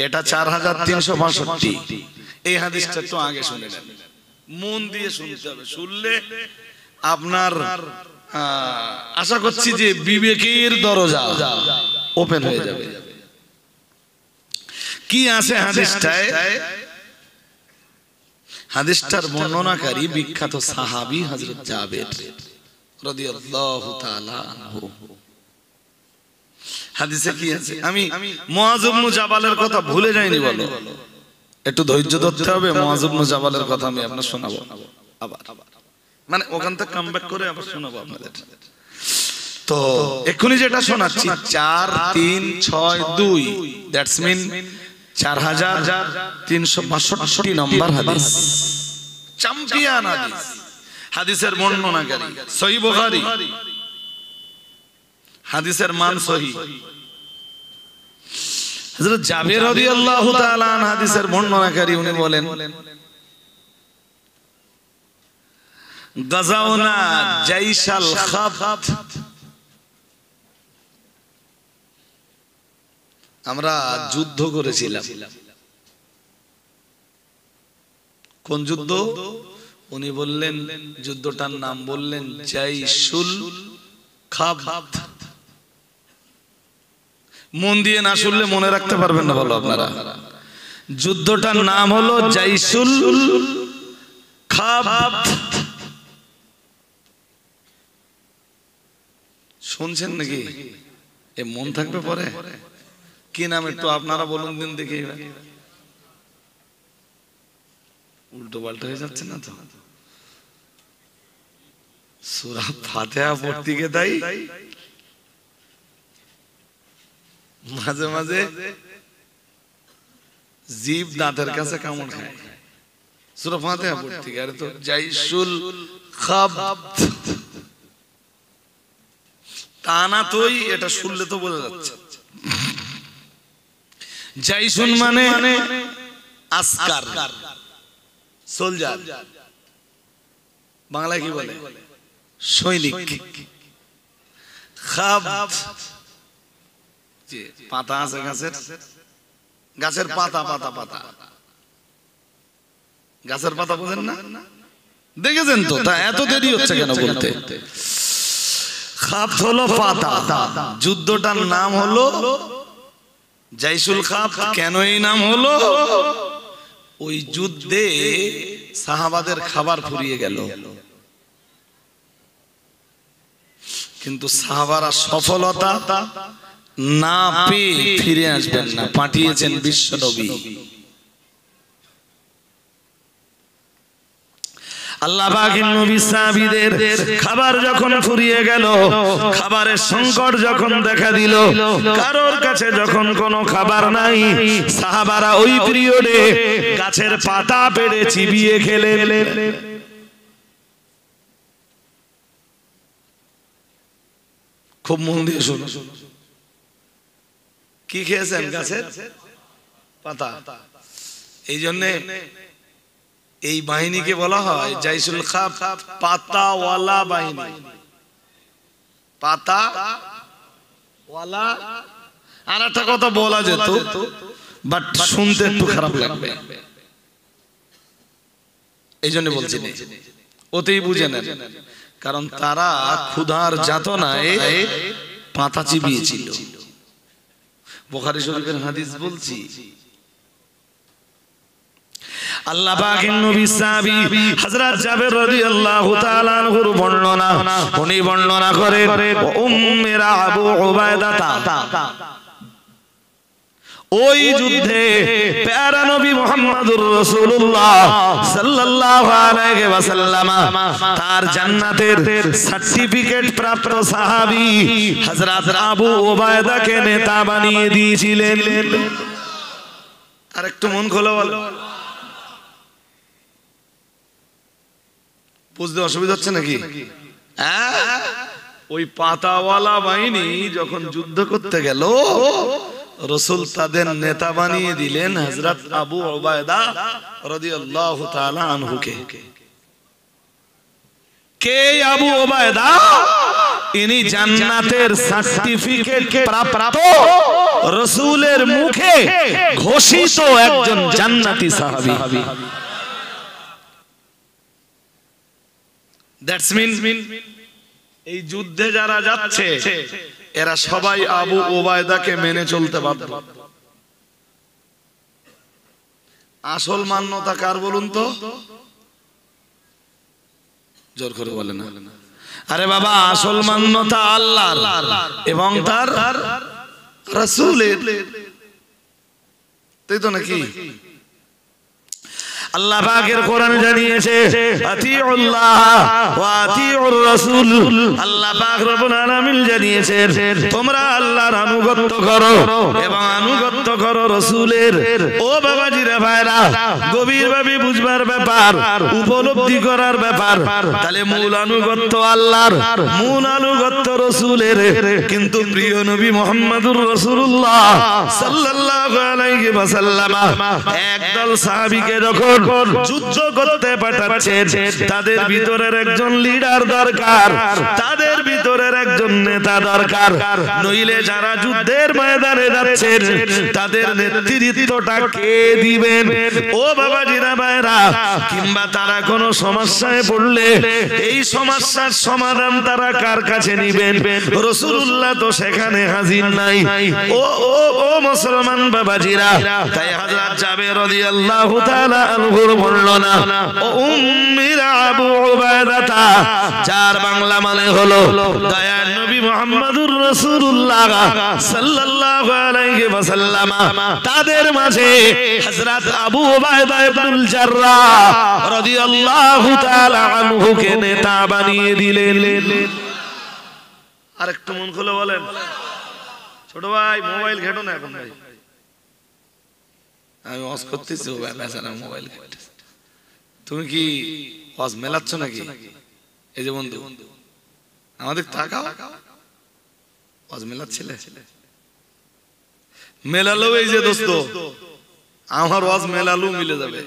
এটা 4362। এই হাদিসটা তো আগে শুনে নেন, মন দিয়ে শুনতে হবে, শুনলে আপনার আশা করছি যে বিবেকের দরজা ওপেন হয়ে যাবে। কি আছে হাদিসটায়? হাদিসটার বর্ণনাকারী বিখ্যাত সাহাবী হযরত জাবের রাদিয়াল্লাহু তাআলা আনহু। হাদিসে কি আছে? আমি মুআয ইবনে জাবালের কথা ভুলে যাইনি, বলো একটু ধৈর্য ধরতে হবে। মুআয ইবনে জাবালের কথা আমি আপনাদের শোনাবো আবার, মানে ওখান থেকে কামব্যাক করে আবার শোনাবো আপনাদের। তো এক্ষুনি যেটা শোনাচ্ছি 4362, দ্যাটস মিন 4362 নম্বর হাদিস, চ্যাম্পিয়ন হাদিস। হাদিসের বর্ণনাকারী সহিহ বুখারী, হাদিসের মান সহিহ। হযরত জাবের রাদিয়াল্লাহু তাআলা আন হাদিসের বর্ণনাকারী, উনি বলেন গাজাওনা জাইশাল খাফ, আমরা যুদ্ধ করেছিলাম। কোন যুদ্ধ? উনি বললেন যুদ্ধটার নাম বললেন জাইশুল খাফ। মন দিয়ে না শুনলে মনে রাখতে পারবেন না, বলো আপনারা। যুদ্ধটার নাম হলো জাইশুল খাফ। শুনছেন নাকি? এ মন থাকবে পরে কি নাম একটু আপনারা বলুন দিন দেখি। উল্টো পাল্টা হয়ে যাচ্ছে না তো? সূরা ফাতিহা পড়তে গিয়ে তাই মাঝে মাঝে জিভ দাঁতের কাছে কামড় খায়। সূরা ফাতিহা পড়তে গিয়ে আরে তো জাইশুল খাবত তা না, তোই এটা শুনলে তো বোঝা যাচ্ছে। জাইশুন মানে আসকার, সোলজার, বাংলায় কি বলে? সৈনিক। খাবত যে পাতা আছে গাছের, গাছের পাতা পাতা পাতা, গাছের পাতা বোঝেন না? দেখেছেন তো? তা এত দেরি হচ্ছে কেন বলতে? খাবত হলো পাতা। যুদ্ধটার নাম হলো জাইশুল খাবত। কেন এই নাম হলো? ওই যুদ্ধে সাহাবাদের খাবার ফুরিয়ে গেল, কিন্তু সাহাবারা সফলতা না পেয়ে ফিরে আসবেন না, পাঠিয়েছেন বিশ্বনবী। আল্লাহ পাকের নবী সাহাবীদের খাবার যখন ফুরিয়ে গেল, খাবারের সংকট যখন দেখা দিল, কারোর কাছে যখন কোনো খাবার নাই, সাহাবারা ওই পিরিয়ডে গাছের পাতা পেড়ে চিবিয়ে খেলেন। খুব মন দিয়ে শুনুন, কি খেয়েছেন? গাছের পাতা। এই জন্য এই বাহিনীকে বলা হয় জাইশুল খাব, পাতাওয়ালা বাহিনী। পাতাওয়ালা। আর একটা কথা বলা যেত, বাট শুনতে একটু খারাপ লাগবে, এই জন্য বলছি না, ওতেই বুঝে নেন। কারণ তারা ক্ষুধার যাতনায় পাতা চিবিয়েছিল। বুখারী শরীফের হাদিস বলছি। আল্লাহ পাকের নবী সাহাবী হযরত জাবের রাদিয়াল্লাহু তাআলা আনহুর বর্ণনা, উনি বর্ণনা করে উম্মেরা আবু উবায়দা, ওই যুদ্ধে প্যারা নবী মুহাম্মদুর রাসূলুল্লাহ সাল্লাল্লাহু আলাইহি ওয়াসাল্লাম তার জান্নাতের সার্টিফিকেট প্রাপ্ত সাহাবী হযরত আবু উবায়দাকে নেতা বানিয়ে দিয়েছিলেন। আর একটু মন খোলা বলো, বুঝতে অসুবিধা হচ্ছে নাকি? ওই পাতাওয়ালা বাহিনী যখন যুদ্ধ করতে গেল, রাসূল তাদের নেতা বানিয়ে দিলেন হযরত আবু উবায়দা রাদিয়াল্লাহু তাআলা আনহুকে। কে আবু উবায়দা? ইনি জান্নাতের সার্টিফিকেট প্রাপ্ত, রাসূলের মুখে ঘোষিত একজন জান্নাতি সাহাবী। দ্যাটস মিন এই যুদ্ধে যারা যাচ্ছে এরা সবাই আবু উবায়দাকে মেনে চলতে বাধ্য। আসল মান্যতা কার বলুন তো? জোর করে বলেন না। আরে বাবা, আসল মান্যতা আল্লাহর এবং তার রাসূলের, তাই তো নাকি? আল্লাহ পাকের কোরআন জানিয়েছে আতিউল্লাহ ওয়া আতিউর রাসূল। আল্লাহ পাক রব্বুল আলামিন জানিয়েছেন তোমরা আল্লাহর আনুগত্য করো এবং আনুগত্য করো রাসূলের। ও বাবাজিরা ভাইরা, গভীরভাবে বুঝবার ব্যাপার, উপলব্ধি করার ব্যাপার। তাহলে মূল আনুগত্য আল্লাহর, মূল আনুগত্য রাসূলের। কিন্তু প্রিয় নবী মুহাম্মদুর রাসূলুল্লাহ সাল্লাল্লাহু আলাইহি ওয়াসাল্লাম একদল সাহাবীকে যখন যুদ্ধ করতে পাঠাচ্ছেন, তাদের ভিতরের একজন লিডার দরকার, তাদের ভিতরের একজন নেতা দরকার। নইলে যারা যুদ্ধের ময়দানে যাচ্ছেন তাদের নেতৃত্বটা কে দিবেন? ও বাবাজিরা ভাইরা, কিংবা তারা কোনো সমস্যায় পড়লে এই সমস্যার সমাধান তারা কার কাছে নিবেন? রাসূলুল্লাহ তো সেখানে হাজির নাই। ও ও ও মুসলমান বাবাজিরা, তাই হযরত জাবের রাদিয়াল্লাহু তাআলা আনহুর বর্ণনা, ও উম্মিরা আবু উবায়দা যার বাংলা মানে হলো দয়ার নবী মুহাম্মদুর রাসূলুল্লাহ সাল্লাল্লাহু আলাইহি ওয়াসাল্লাম। তাদের মাঝে হযরত আবু উবাইদা ইবনুল জাররাহ রাদিয়াল্লাহু তাআলা আনহুকে নেতা বানিয়ে দিলেন। আরেকটু মন খুলে বলেন। ছোট ভাই মোবাইল ঘেটো না এখন ভাই, আমি ওয়াজ করতেছি বেচারা মোবাইল ঘেটে। তুমি কি ওয়াজ মেলাচ্ছ নাকি? এই যে বন্ধু আমাদের তাকাও, ওয়াজ মেলাচ্ছিলে? মেলালো এই যে দোস্ত, আমার ওয়াজ মেলালো মিলে যাবে।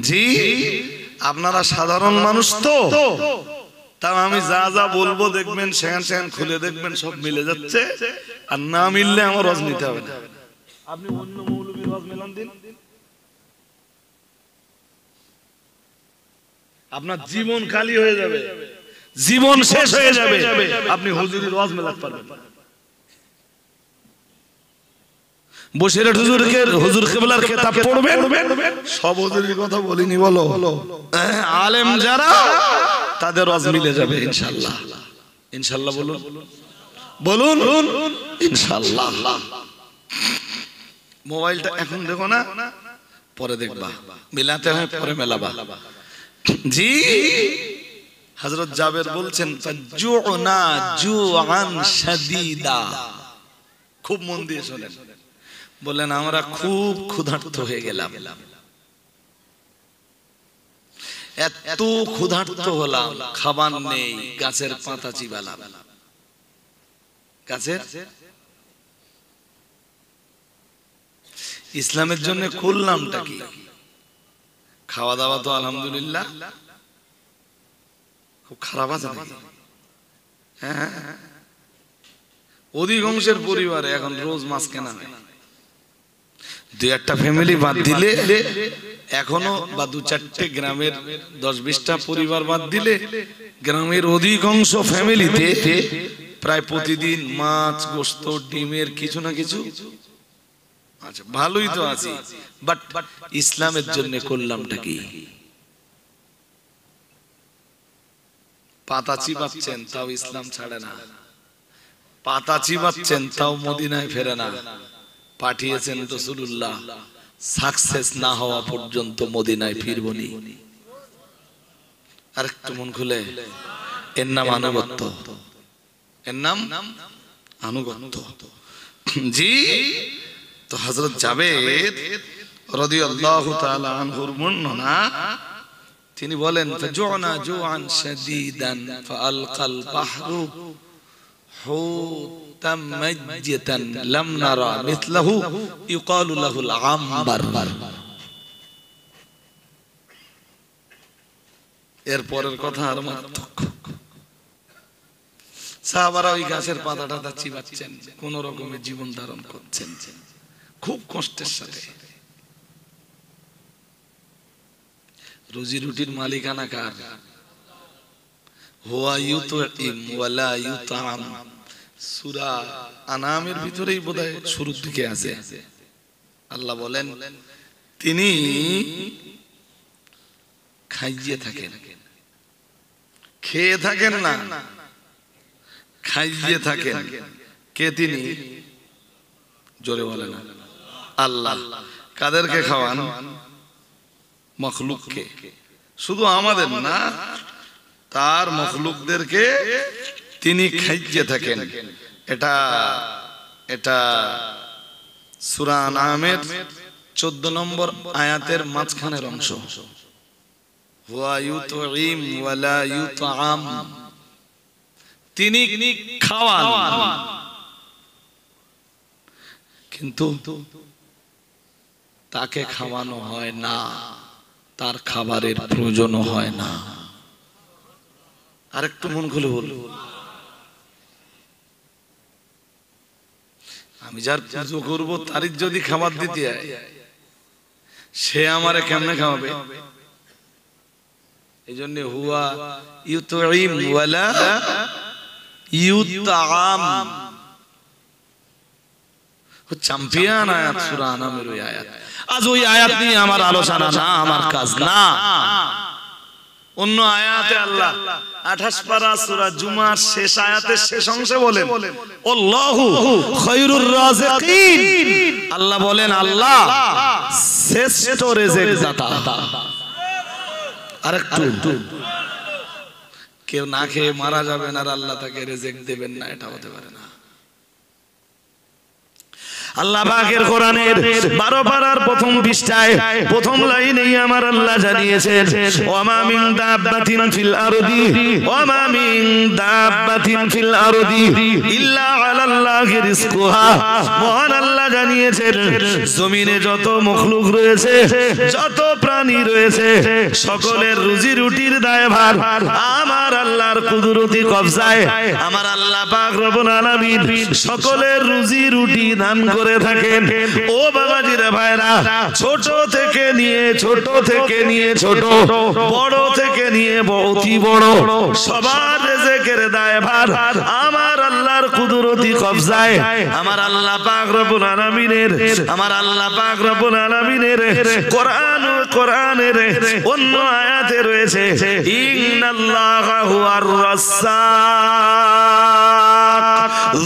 জি আপনারা সাধারণ মানুষ তো, তাও আমি যা যা বলবো দেখবেন সেখান সেখান খুলে দেখবেন সব মিলে যাচ্ছে, আর না মিললে আমার ওয়াজ নিতে হবে না। আপনি অন্য মৌলবীর ওয়াজ মেলান দিন, আপনার জীবন খালি হয়ে যাবে, জীবন শেষ হয়ে যাবে, আপনি হুজুরের ওয়াজ মেলাতে পারবেন। বসিরহাট হুজুর কিবলার কিতাব পড়বেন, সব হুজুরের কথা বলিনি বলো, আলেম যারা তাদের ওয়াজ মিলে যাবে ইনশাআল্লাহ। ইনশাআল্লাহ বলুন, বলুন ইনশাআল্লাহ। মোবাইলটা এখন দেখো না, পরে দেখবা, মিলাতে হয় পরে মেলাবা। জি হযরত জাবের বলছেন ফাজুনা জুআন শাদীদা, খুব মন দিয়ে শুনেন। বলেন আমরা খুব ক্ষুধার্ত হয়ে গেলাম, এত ক্ষুধার্ত হলাম, খাবার নেই, গাছের পাতা চিবালাম। গাছের ইসলামের জন্য করলামটা কি? খাওয়া দাওয়া তো আলহামদুলিল্লাহ খুব খারাপ আছে নাকি? হ্যাঁ, অধিকাংশের পরিবারে এখন রোজ মাছ কেনা হয়। দুই একটা ফ্যামিলি বাদ দিলে এখনো, বা দু চারটে গ্রামের 10-20টা পরিবার বাদ দিলে গ্রামের অধিকাংশ ফ্যামিলিতে প্রায় প্রতিদিন মাছ, গোশত, ডিমের কিছু না কিছু। আচ্ছা ভালোই তো আছে, বাট ইসলামের জন্য করলামটা কি? পাতা চিবাচ্ছেন তাও ইসলাম ছাড়ে না, পাতা চিবাচ্ছেন তাও মদিনায় ফেরে না। পাঠিয়েছেন রাসূলুল্লাহ, সাকসেস না হওয়া পর্যন্ত মদিনায় ফিরবনি। আর একটু মন খুলে, এর নাম আনুগত্য, এর নাম আনুগত্য। জি তো হযরত জাবের রাদিয়াল্লাহু তাআলা আনহুর বর্ণনা, তিনি বলেন ফাজুনা জুআন শাদীদান ফাআলকাল বাহরু হুতাম মাজ্জাতান লাম নারা মিথলাহু ইউকালু লাহুল আমবার। এর পরের কথা আর মারাত্মক। সাহাবারা ওই গাছের পাতাটা চিবাচ্ছেন, কোন রকমের জীবন ধারণ করছেন খুব কষ্টের সাথে। রুজি রুটির মালিকানা কার? হুয়া ইউতঈম ওয়ালা ইউতআম। সূরা আনামের ভিতরেই বোধহয় শুরুর দিকে আছে। আল্লাহ বলেন তিনি খাইয়ে থাকেন, খেয়ে থাকেন না, খাইয়ে থাকেন। কে তিনি? জোরে বলেন আল্লাহ। কাদেরকে খাওয়ান? মখলুককে, শুধু আমাদের না, তার মখলুকদেরকে তিনি খাইয়ে থাকেন। এটা এটা সূরা আনামের 14 নম্বর আয়াতের মাঝখানের অংশ। হুয়া ইউতঈম ওয়ালা ইউতআম, তিনি খাওয়ান কিন্তু তাকে খাওয়ানো হয় না, তার খাবারের প্রয়োজন হয় না। আরেকটু মন খুলে বলুন, আমি যার পুজো করবো তারই যদি খাবার দিতে হয়, সে আমারে কেমনে খাওয়াবে? এই জন্য হুয়া ইউতঈম ওয়ালা ইউতআম, চ্যাম্পিয়ন আয়াত সূরা আনামের ওই আয়াত। আজ ওই আয়াত নিয়ে আমার আলোচনা না, আমার কাজ না। অন্য আয়াতে আল্লাহ 28 পারা সূরা জুমার শেষ আয়াতের শেষ অংশে বলেন আল্লাহু খায়রুর রাযিকিন, আল্লাহ বলেন আল্লাহ শ্রেষ্ঠ রিজিক দাতা। আরেকটু কেউ না খেয়ে মারা যাবেন আর আল্লাহ তাকে রিজিক দেবেন না, এটা হতে পারে না। আল্লাহ পাকের কোরআনের 12 পারার প্রথম পৃষ্ঠায় প্রথম লাইনেই আমার আল্লাহ জানিয়েছেন ওয়ামা মিন দাব্বাতিন ফিল আরদি ওয়ামা মিন দাব্বাতিন ফিল আরদি ইল্লা আলাল্লাহি রিজকুহা। মহান আল্লাহ জানিয়েছেন জমিনে যত মখলুক রয়েছে, যত প্রাণী রয়েছে, সকলের রুজি রুটির দায়ভার আমার আল্লাহর কুদরতি কবজায়। আমার আল্লাহ পাক রব্বুল আলামিন সকলের রুজি রুটি দান করে থাকেন। ও বাবাজিরা ভাইরা, ছোট থেকে নিয়ে ছোট, বড় থেকে নিয়ে অতি বড়, সবার রিজিকের দায়ভার আমার আল্লাহর কুদরতি কবজায়। আমার আল্লাহ পাক রব্বুল আলামিনের কোরআনের অন্য আয়াতে রয়েছে ইন্নাল্লাহা হুয়ার রাজ্জাক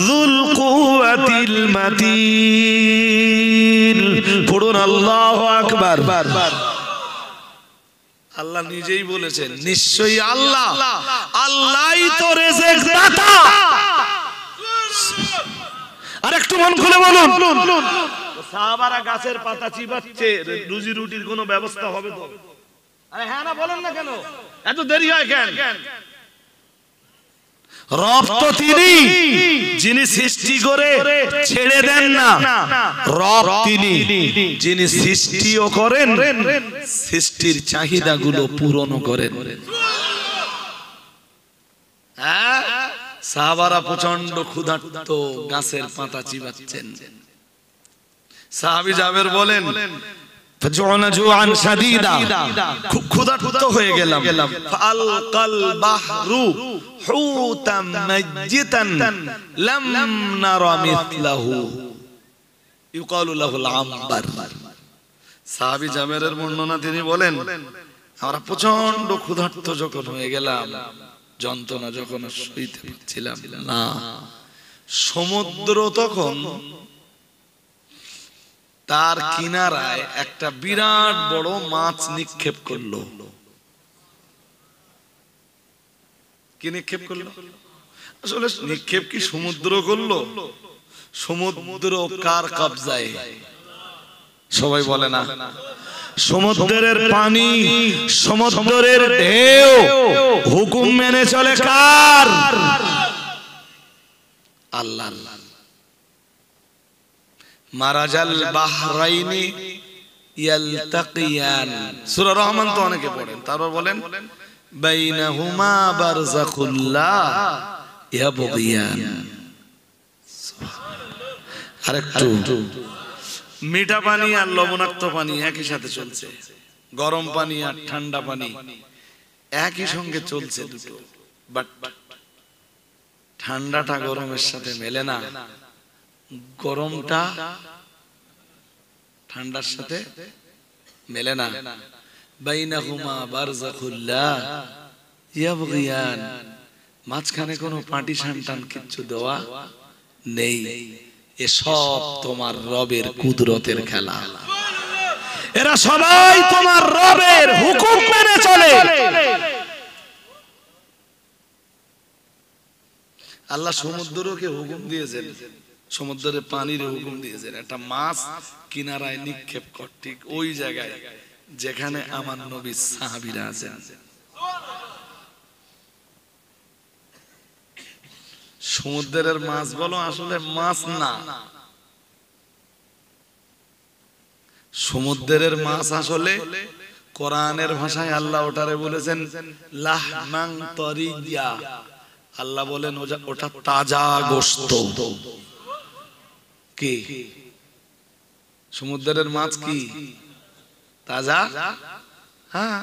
যুল কুওয়াতিল মাতিন। পড়ুন আল্লাহু আকবার। আল্লাহ নিজেই বলেছেন নিশ্চয়ই আল্লাহই তো রিজিক দাতা। আর একটু মন খুলে বলুন, সাহাবারা গাছের পাতা চিবাচ্ছে, রুজি রুটির কোনো ব্যবস্থা হবে তো? আরে হ্যাঁ না বলেন না, কেন এত দেরি হয় কেন? রব তো তিনি যিনি সৃষ্টি করে ছেড়ে দেন না, রব তিনি যিনি সৃষ্টিও করেন, সৃষ্টির চাহিদাগুলো পূরণ করেন। হ্যাঁ, সাহাবারা প্রচন্ড ক্ষুধার্ত, গাছের পাতা চিবাচ্ছেন। সাহাবী জাবের বলেন ফাজুনা জুআন শাদীদা, খুব ক্ষুধার্ত হয়ে গেলাম। ফালকাল বাহরু হুতাম মাজ্জিতান লাম নারা মিথলাহু ইউকালু লাহুল আমবার। সাহাবী জাবেরের বর্ণনা, তিনি বলেন আমরা প্রচন্ড ক্ষুধার্ত যখন হয়ে গেলাম, যন্ত্রণা যখন সইতে পারছিলাম না, সমুদ্র তখন তার কিনারায় একটা বিরাট বড় মাছ নিক্ষেপ করলো। কি নিক্ষেপ করলো? আসলে নিক্ষেপ কি সমুদ্র করলো? সমুদ্র কার কবজায়? সবাই বলে না। সমুদ্রের পানি, সমুদ্রের ঢেউ হুকুম মেনে চলে কার? আল্লাহ। মারাজাল বাহরাইনি ইয়ালতাকিয়ান, সূরা রহমান তো অনেকে পড়েন। তারপর বলেন বাইনাহুমা বারযাখুল লা ইয়াবগিয়ান। আরেকটু, মিঠা পানি আর লবণাক্ত পানি একই সাথে চলছে, গরম পানি আর ঠান্ডা পানি একই সঙ্গে চলছে দুটো, বাট ঠান্ডাটা গরমের সাথে মেলে না, গরমটা ঠান্ডার সাথে মেলে না। বাইনাহুমা বারযাখুল লা ইয়াবগিয়ান, মাঝখানে কোনো পার্টিশন টান কিচ্ছু দেওয়া নেই। এসব তোমার রবের কুদরতের খেলা। এরা সবাই তোমার রবের হুকুম মেনে চলে। আল্লাহ সমুদ্রকে হুকুম দিয়েছেন, সমুদ্রের পানির হুকুম দিয়েছেন একটা মাছ কিনারায় নিক্ষেপ কর, ঠিক ওই জায়গায় যেখানে আমার নবী সাহাবীরা আছেন। সমুদ্রের মাছ বলো, আসলে মাছ না, সমুদ্রের মাছ আসলে কোরআনের ভাষায় আল্লাহ ওটারে বলেছেন লাহমান তরিয়া। আল্লাহ বলেন ওটা তাজা গোশত। কি সমুদ্রের মাছ কি তাজা? হ্যাঁ,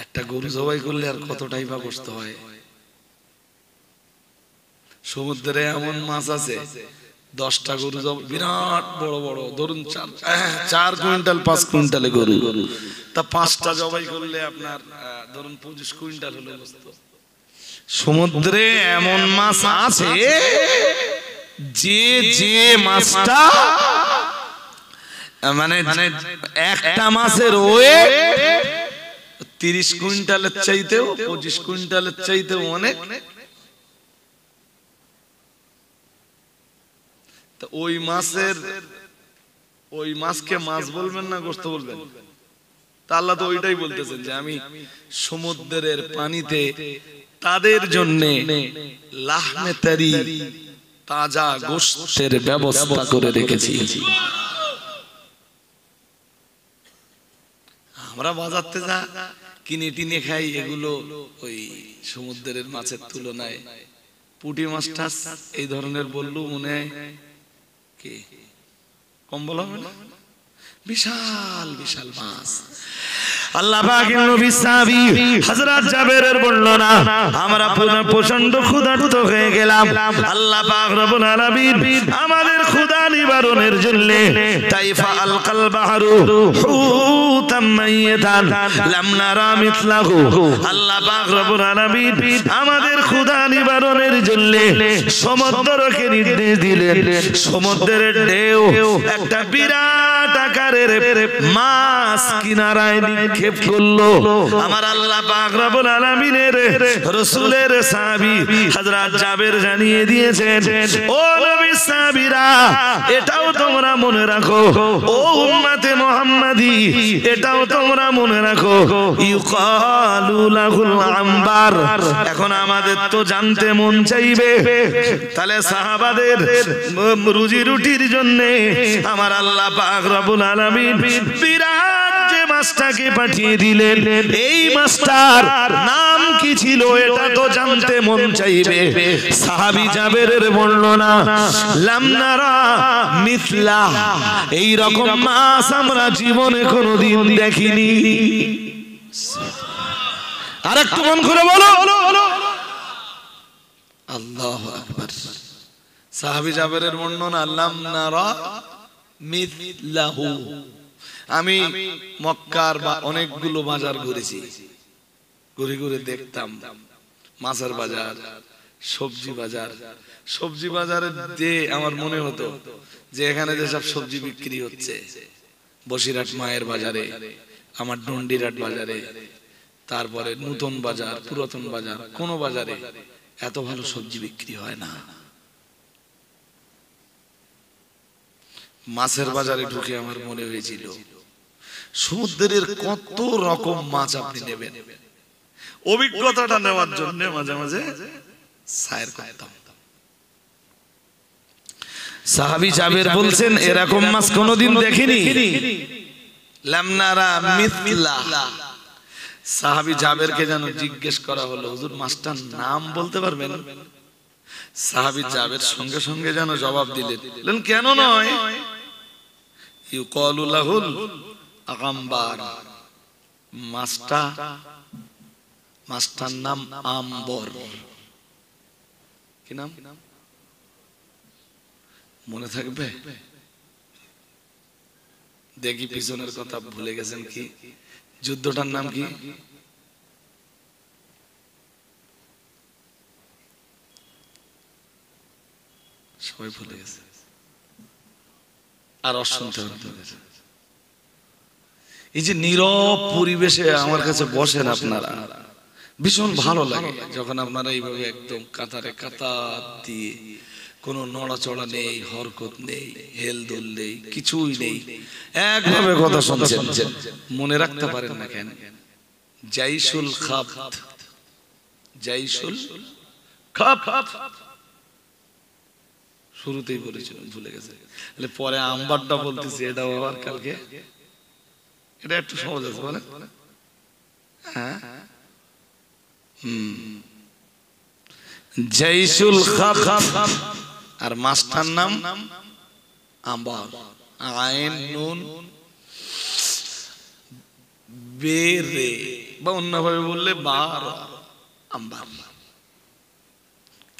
একটা গরু জবাই করলে আর কতটাই বা গোশত হয়। সমুদ্রে এমন মাছ আছে 10টা গরু বিরাট বড় বড়, ধরুন 4 কুইন্টাল 5 কুইন্টালে গরু, তা 5টা জবাই করলে আপনার ধরুন 25 কুইন্টাল হলো গোশত। সমুদ্রে এমন মাছ আছে যে যে মাছটা মানে একটা মাছের ওয়েট 30 কুইন্টালের চাইতেও 25 কুইন্টালের চাইতেও অনেক। ওই মাছকে মাছ বলবেন না গোশত বলবেন? তা আল্লাহ তো ওইটাই বলতেছেন যে আমি সমুদ্রের পানিতে তাদের জন্য লাহমে তারি তাজা গোশতের ব্যবস্থা করে রেখেছি। আমরা বাজারতে যা কিনে টিনে খাই, এগুলো ওই সমুদ্রের মাছের তুলনায় পুঁটি মাছটা এই ধরনের বললু মনে হয় কি কম বলা হবে না? বিশাল বিশাল মাছ। আল্লাহ পাকের নবী সাহাবী হযরত জাবেরের বর্ণনা, আমরা প্রচন্ড ক্ষুধার্ত হয়ে গেলাম। আল্লাহ পাক রব্বুল আলামিন আমাদের ক্ষুধা নিবারণের জন্য তাইফা আলকাল বাহরু হুতাম মাইয়াতান লাম নারা মিথলাহু, আল্লাহ পাক রব্বুল আলামিন আমাদের ক্ষুধা নিবারণের জন্য সমুদ্রকে নির্দেশ দিলেন। সমুদ্রের ঢেউ একটা বিরাট আকারের মাছ কিনারায় নিক্ষেপ করলো। আমার আল্লাহ পাক রব্বুল আলামিনের রাসূলের সাহাবী হযরত জাবের জানিয়ে দিয়েছেন, ও নবী সাহাবীরা, এটাও তোমরা মনে রাখো, ও উম্মতে মুহাম্মাদি, এটাও তোমরা মনে রাখো, ইউকালু লাহুল আম্বার। এখন আমাদের তো জানতে মন চাইবে, তাহলে সাহাবাদের রুজি রুটির জন্য আমার আল্লাহ পাক রব্বুল আলামিন বিরাট যে মাছটাকে পাঠিয়ে দিলেন, এই মাছটার নাম কি ছিল এটা তো জানতে মন চাইবে। সাহাবী জাবেরের বর্ণনা, লাম নারা মিথলা, এই রকম মাছ আমরা জীবনে কোনোদিন দেখিনি। আরেকটু মন করে বলো আল্লাহু আকবার। সাহাবী জাবেরের বর্ণনা, লাম নারা মিথলাহু। আমি মক্কার বা অনেকগুলো বাজার ঘুরেছি, ঘুরে ঘুরে দেখতাম মাছের বাজার, সবজি বাজার। সবজি বাজারে যে আমার মনে হতো যে এখানে যেসব সবজি বিক্রি হচ্ছে, বসিরহাট মায়ের বাজারে, আমার ডন্ডিরাট বাজারে, তারপরে নতুন বাজার, পুরাতন বাজার, কোন বাজারে এত ভালো সবজি বিক্রি হয় না। মাছের বাজারে ঢুকে আমার মনে হয়েছিল সমুদ্রের কত রকম মাছ আপনি নেবেন। অভিজ্ঞতাটা নেওয়ার জন্য মাঝে মাঝে সায়ের করতাম। সাহাবী জাবের বলছেন, এরকম মাছ কোনোদিন দেখিনি। লাম নারা মিথলা। সাহাবী জাবেরকে যেন জিজ্ঞেস করা হলো, হুজুর মাছটার নাম বলতে পারবেন? সাহাবী জাবের সঙ্গে সঙ্গে যেন জবাব দিলেন, কেন নয়, ইউকালু লাহুল আগাম্বার। মাছটার নাম আম্বর। কি নাম মনে থাকবে? দেখি পিছনের কথা ভুলে গেছেন কি? যুদ্ধটার নাম কি? সবাই ভুলে গেছে। আর অশুনতে এই যে নীরব পরিবেশে আমার কাছে বসেন আপনারা, ভীষণ ভালো লাগে যখন আপনারা এইভাবে একদম কাতারে কাতার দিয়ে, কোনো নড়াচড়া নেই, হরকত নেই, হেলদোল নেই, কিছুই নেই, একভাবে কথা শুনছেন। মনে রাখতে পারেন না কেন? জাইশুল খাফত, জাইশুল খাফত শুরুতেই বলেছিলাম, ভুলে গেছে। পরে আম্বারটা বলতেছি, এটা আবার কালকে, এটা একটু সহজ আছে বলে। হ্যাঁ, জাইশুল খাফত। আর মাস্টার নাম আম্বার, আইন নুন বেরে, বা অন্যভাবে বললে বার আম্বার।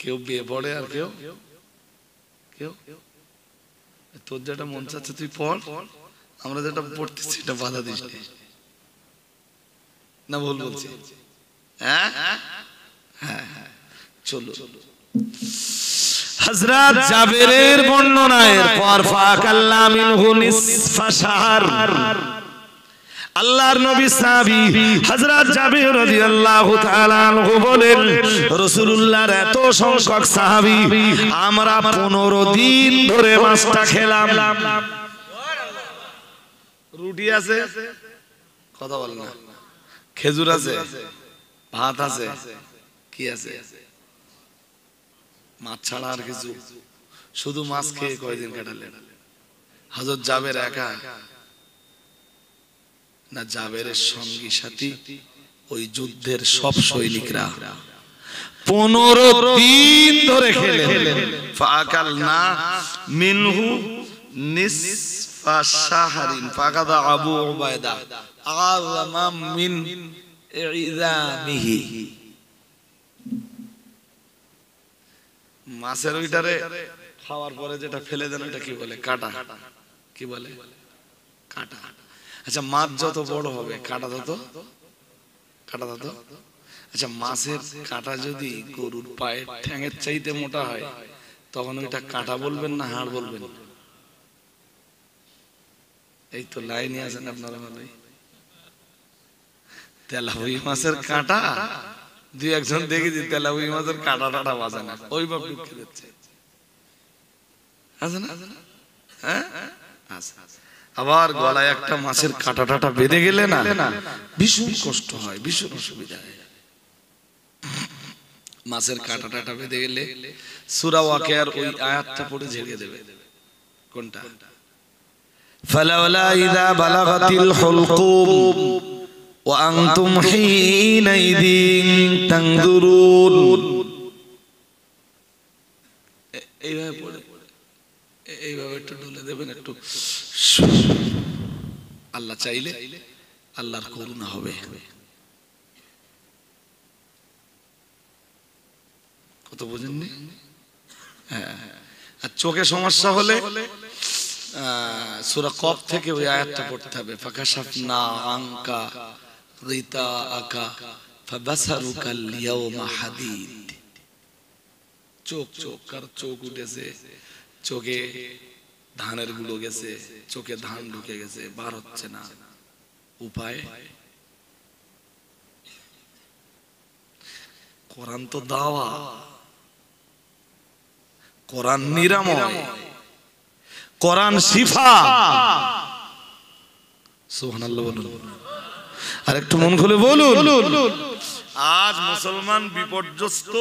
কেউ বে পড়ে আর কেউ তোর যেটা মন চাচ্ছে তুই পড়, আমরা যেটা পড়তেছি এটা বাধা দিস না, ভুল বলছি? হ্যাঁ হ্যাঁ, চলো। হযরত জাবেরের বর্ণনায় পর ফাকাল্লা মিনহু নিসফা শাহর, আল্লাহর নবী সাহাবী হযরত জাবের রাদিয়াল্লাহু তাআলা আনহু বলেন, রাসূলুল্লাহর এত সংখ্যক সাহাবী, আমরা 15 দিন ধরে মাছটা খেলাম। রুটি আছে, কথা বল না, খেজুর আছে, ভাত আছে, কি আছে? মাছ ছাড়া আর কিছু, শুধু মাছ খেয়ে কয়দিন কাটালেন? হযরত জাবের একা না, জাবেরের সঙ্গী সাথী ওই যুদ্ধের সব সৈনিকরা 15 দিন ধরে খেলেন। ফাকালনা মিনহু নিসফা শাহরিন ফাকাদা আবু উবাইদা আযমা মিন ইযামিহি। মাছের ওইটারে খাওয়ার পরে যেটা ফেলে দেন ওটা কি বলে? কাটা। কি বলে? কাটা। আচ্ছা, মাছ যত বড় হবে কাটা তত। আচ্ছা, মাছের কাটা যদি গরুর পায়ের ঠ্যাঙের চাইতে মোটা হয় তখন ওইটা কাটা বলবেন না হাড় বলবেন? এই তো লাইনে আছেন আপনারা ভালোই। তেলাহুই মাছের কাটা, দুই একজন দেখেছি তেলাহুই মাছের কাটা টাটা বাজে না, ওই ভাব ঢুকে যাচ্ছে, আছে না? হ্যাঁ, আবার গলায় একটা মাছের কাটা টাটা বেঁধে গেলে না ভীষণ কষ্ট হয়, ভীষণ অসুবিধা হয়। মাছের কাটা টাটা বেঁধে গেলে সূরা ওয়াকিয়ার ওই আয়াতটা পড়ে ঝেড়ে দেবে। কোনটা? ফালাউলা ইযা বালাগাতিল হুলকুম ওয়া আনতুম হিনাইযিন তানজুরুন। এইভাবে পড়ে, এইভাবে একটু ঢুলে দেবেন, একটু আল্লাহ চাইলে আল্লাহর করুণা হবে। কত বুঝেননি? হ্যাঁ। আর চোখে সমস্যা হলে সূরা কফ থেকে ওই আয়াতটা পড়তে হবে, ফাকাশাফনা আনকা গিতাআকা ফাবাসারুকাল ইয়াওমা হাদিদ। চোখ কার চোখ উঠেছে, চোখে ধানের গুলো গেছে, চোখে ধান ঢুকে গেছে, বার হচ্ছে না, উপায়? কোরআন তো দাওয়া, কোরআন নিরাময়, কোরআন শিফা। সুবহানাল্লাহ বলুন, আর একটু মন খুলে বলুন। আজ মুসলমান বিপর্যস্ত,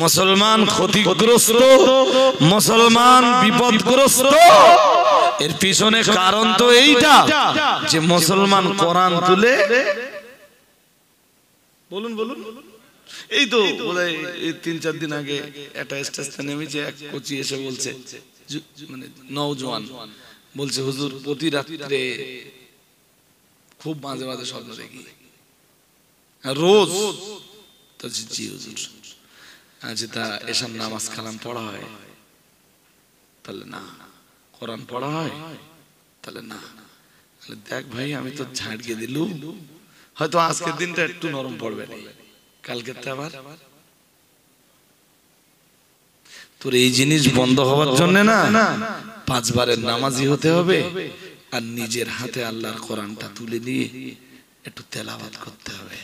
মুসলমান ক্ষতিগ্রস্ত, মুসলমান বিপদগ্রস্ত। এর পিছনে কারণ তো এইটা যে মুসলমান কোরআন তুলে, বলুন বলুন, এই তো বোধহয় 3-4 দিন আগে একটা স্টেশনে নেমেছে, এক কোচি এসে বলছে, মানে নওজোয়ান বলছে, হুজুর প্রতি রাত্রে খুব মাঝে মাঝে স্বপ্ন দেখি, রোজ। তো জি হুজুর, আচ্ছা তা এসব নামাজ কালাম পড়া হয়? তাহলে না। কোরআন পড়া হয়? তাহলে না। দেখ ভাই, আমি তো ঝাড়িয়ে দিলু, হয়তো আজকের দিনটা একটু নরম পড়বে না, কালকে আবার তোর এই জিনিস বন্ধ হওয়ার জন্য না 5 বারের নামাজি হতে হবে, আর নিজের হাতে আল্লাহর কোরআনটা তুলে নিয়ে একটু তেলাওয়াত করতে হবে।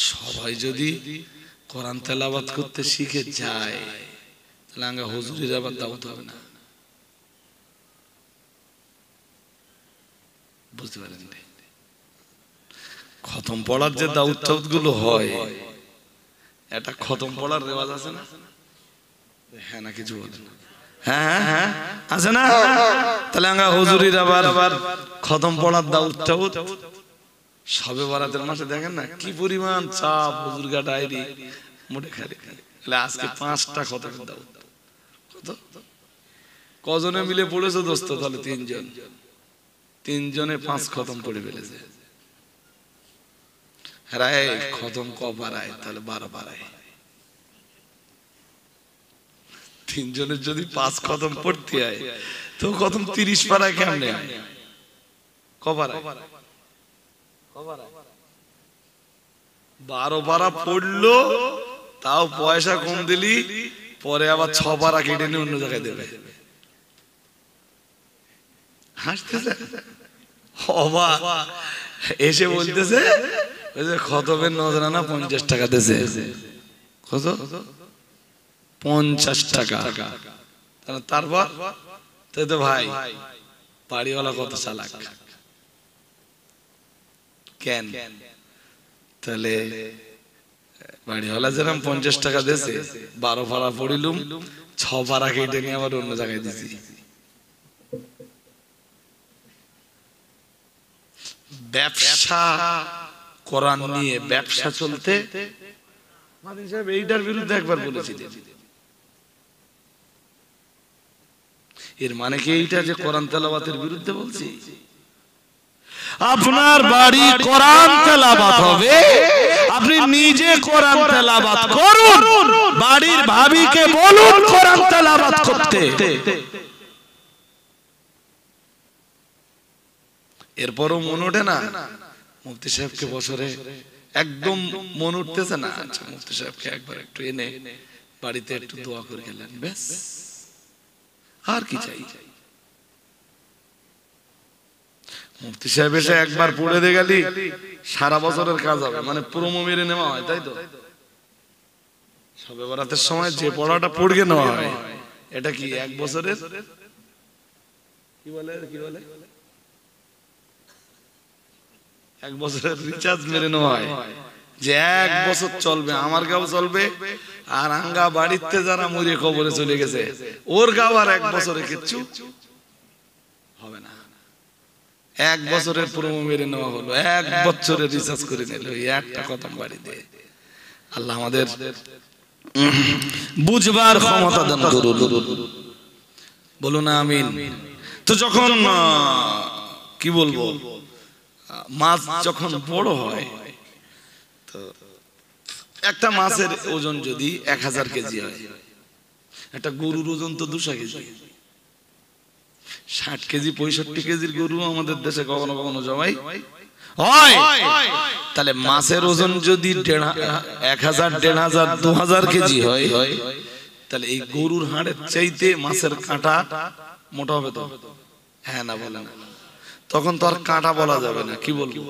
সবাই যদি কোরআন তেলাওয়াত করতে শিখে যায় তাহলে আঙ্গা হুজুরের আবার দাওয়াত হবে না। বুঝতে পারেন? খতম পড়ার যে দাওয়াত গুলো হয়, এটা খতম পড়ার রেওয়াজ আছে না? হ্যাঁ না কিছু বলেন? হ্যাঁ হ্যাঁ আছে না? তাহলে আঙ্গা হুজুরের আবার খতম পড়ার দাওয়াত সবে বরাতের মাসে দেখেন না কি পরিমাণ চাপ, হুজুর গা ডায়েরি মোটে খালি। আজকে 5টা খতমের দাওয়াত। কত কজনে মিলে পড়েছে দোস্ত? তাহলে 3 জন, 3 জনে 5 খতম পড়ে ফেলেছে। রায় খতম কবার আয়? তাহলে 12 বার আয়। তিনজনের যদি 5 খতম পড়তে হয় তো খতম 30 পারা কেমনে হয়? কবার 12 পারা পড়লো, তাও পয়সা কম দিলি, পরে আবার 6 পারা কেটে নিয়ে অন্য জায়গায় দেবে। হাসতেছে অবাক, এসে বলতেছে খতমের নজরানা 50 টাকা দিয়েছে। কত? 50 টাকা। তারপর তাই তো ভাই বাড়িওয়ালা কত চালাক। কেন? তাহলে বাড়িওয়ালা যেরকম 50 টাকা দিয়েছে, 12 পারা পড়িলুম, 6 পারা কেটে নিয়ে আবার অন্য জায়গায় দিছি। ব্যবসা কোরআন নিয়ে ব্যবসা চলতে মাদিন সাহেব এইটার বিরুদ্ধে একবার বলেছিলেন। এর মানে কি এইটা যে কোরআন তেলাওয়াতের বিরুদ্ধে বলছি? আপনার বাড়ি কোরআন তেলাওয়াত হবে, আপনি নিজে কোরআন তেলাওয়াত করুন, বাড়ির ভাবিকে বলুন কোরআন তেলাওয়াত করতে। এরপরও মন ওঠে না মুফতি সাহেবকে বছরে একদম মন উঠতেছে না, আচ্ছা মুফতি সাহেবকে একবার একটু এনে বাড়িতে একটু দোয়া করে গেলেন, ব্যাস আর কি চাই। মুফতি সাহেব এসে একবার পড়ে দিয়ে গেলি সারা বছরের কাজ হবে, মানে প্রোমো মেরে নেওয়া হয়, তাই তো? শবে বরাতের সময় যে পড়াটা পড়ে নেওয়া হয়, এটা কি 1 বছরের কি বলে 1 বছরের রিচার্জ মেরে নেওয়া হয়, যে 1 বছর চলবে, আমার গাও চলবে, আর আঙ্গা বাড়িতে যারা মরে কবরে চলে গেছে ওর গাও আর 1 বছরে কিচ্ছু হবে না। 1 বছরের প্রোমো মেরে নেওয়া হলো, 1 বছরের রিচার্জ করে নিল, একটা কথা বাড়িতে। আল্লাহ আমাদের বুঝবার ক্ষমতা দান করুন, বলুন আমিন। তো যখন কি বলবো, মাছ যখন বড় হয়, তো একটা মাছের ওজন যদি 1000 কেজি হয়, একটা গরুর ওজন তো 200 কেজি। 60 কেজি 65 কেজির গরু আমাদের দেশে কখনো কখনো জবাই হয়। তাহলে মাছের ওজন যদি 1000, 1500, 2000 কেজি হয়, তাহলে এই গরুর হাড়ের চাইতে মাছের কাঁটা মোটা হবে তো? হ্যাঁ না বলে না? তখন তো আর কাঁটা বলা যাবে না, কি বলবো?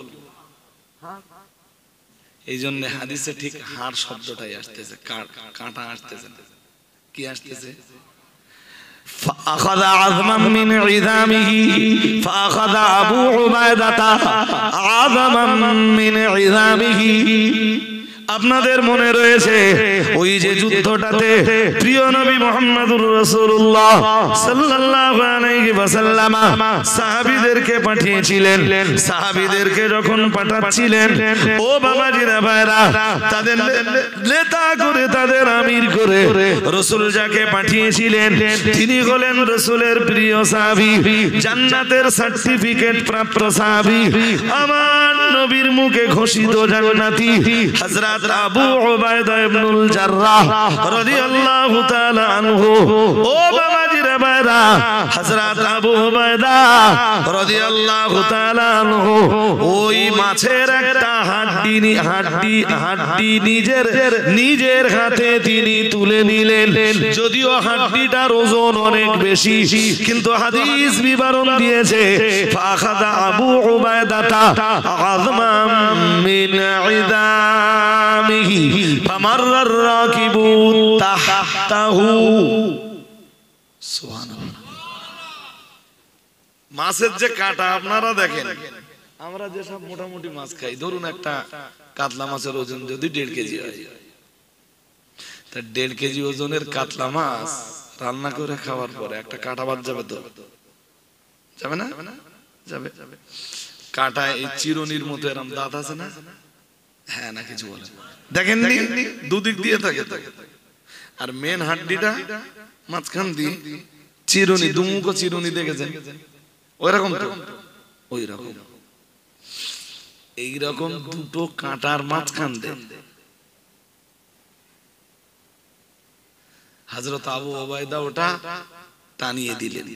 এই জন্য হাদিসে ঠিক হাড় শব্দটাই আসতেছে, কাঁটা আসতেছে না। কি আসতেছে? فأخذ عظما من عظامه فأخذ أبو عبيدة عظما من عظامه। আপনাদের মনে রয়েছে ওই যে যুদ্ধটাতে প্রিয় নবী মুহাম্মদুর রাসূলুল্লাহ সাল্লাল্লাহু আলাইহি ওয়াসাল্লাম সাহাবীদেরকে পাঠিয়েছিলেন। সাহাবীদেরকে যখন পাঠাচ্ছিলেন, ও বাবাজিরা ভাইরা, তাদের নেতা করে, তাদের আমির করে রাসূল যাকে পাঠিয়েছিলেন তিনি হলেন রাসূলের প্রিয় সাহাবী, জান্নাতের সার্টিফিকেট প্রাপ্ত সাহাবী, আমার নবীর মুখে ঘোষিত জান্নাতি হযরত আবু উবাইদা ইবনুল জাররাহ রাদিয়াল্লাহু তাআলা আনহু। ও বাবাজিরা ভাইরা, হযরত আবু উবাইদা রাদিয়াল্লাহু তাআলা আনহু ওই মাছের একটা হাড্ডি নিজের হাতে তিনি তুলে নিলেন। যদিও হাড্ডিটার ওজন অনেক বেশি, কিন্তু হাদিস বিবরণ দিয়েছে ফাখাদা আবু উবাইদাতা আযমান মিন ইদামিহি ফামাররার রাকিবু তাহতাহু। সুবহানাল্লাহ। মাছের যে কাঁটা আপনারা দেখেন, আমরা যে সব মোটামুটি মাছ খাই, ধরুন একটা কাতলা মাছের ওজন যদি 1.5 কেজি হয়, তা 1.5 কেজি ওজনের কাতলা মাছ রান্না করে খাওয়ার পরে একটা কাঁটা বাদ যাবে তো? যাবে না? যাবে। কাঁটা এই চিরুনির মতো এরকম দাঁত আছে না? হ্যাঁ না কিছু বলে দেখেননি, দুদিক দিয়ে থাকে। আর মেন হাড্ডিটা মাঝখান দিয়ে চিরুনি, দুমুখো চিরুনি দেখেছেন? ওইরকম তো, ওই রকম। এইরকম দুটো কাঁটার মাঝখান দিয়ে হযরত আবু ওবায়দা ওটা টানিয়ে দিলেন,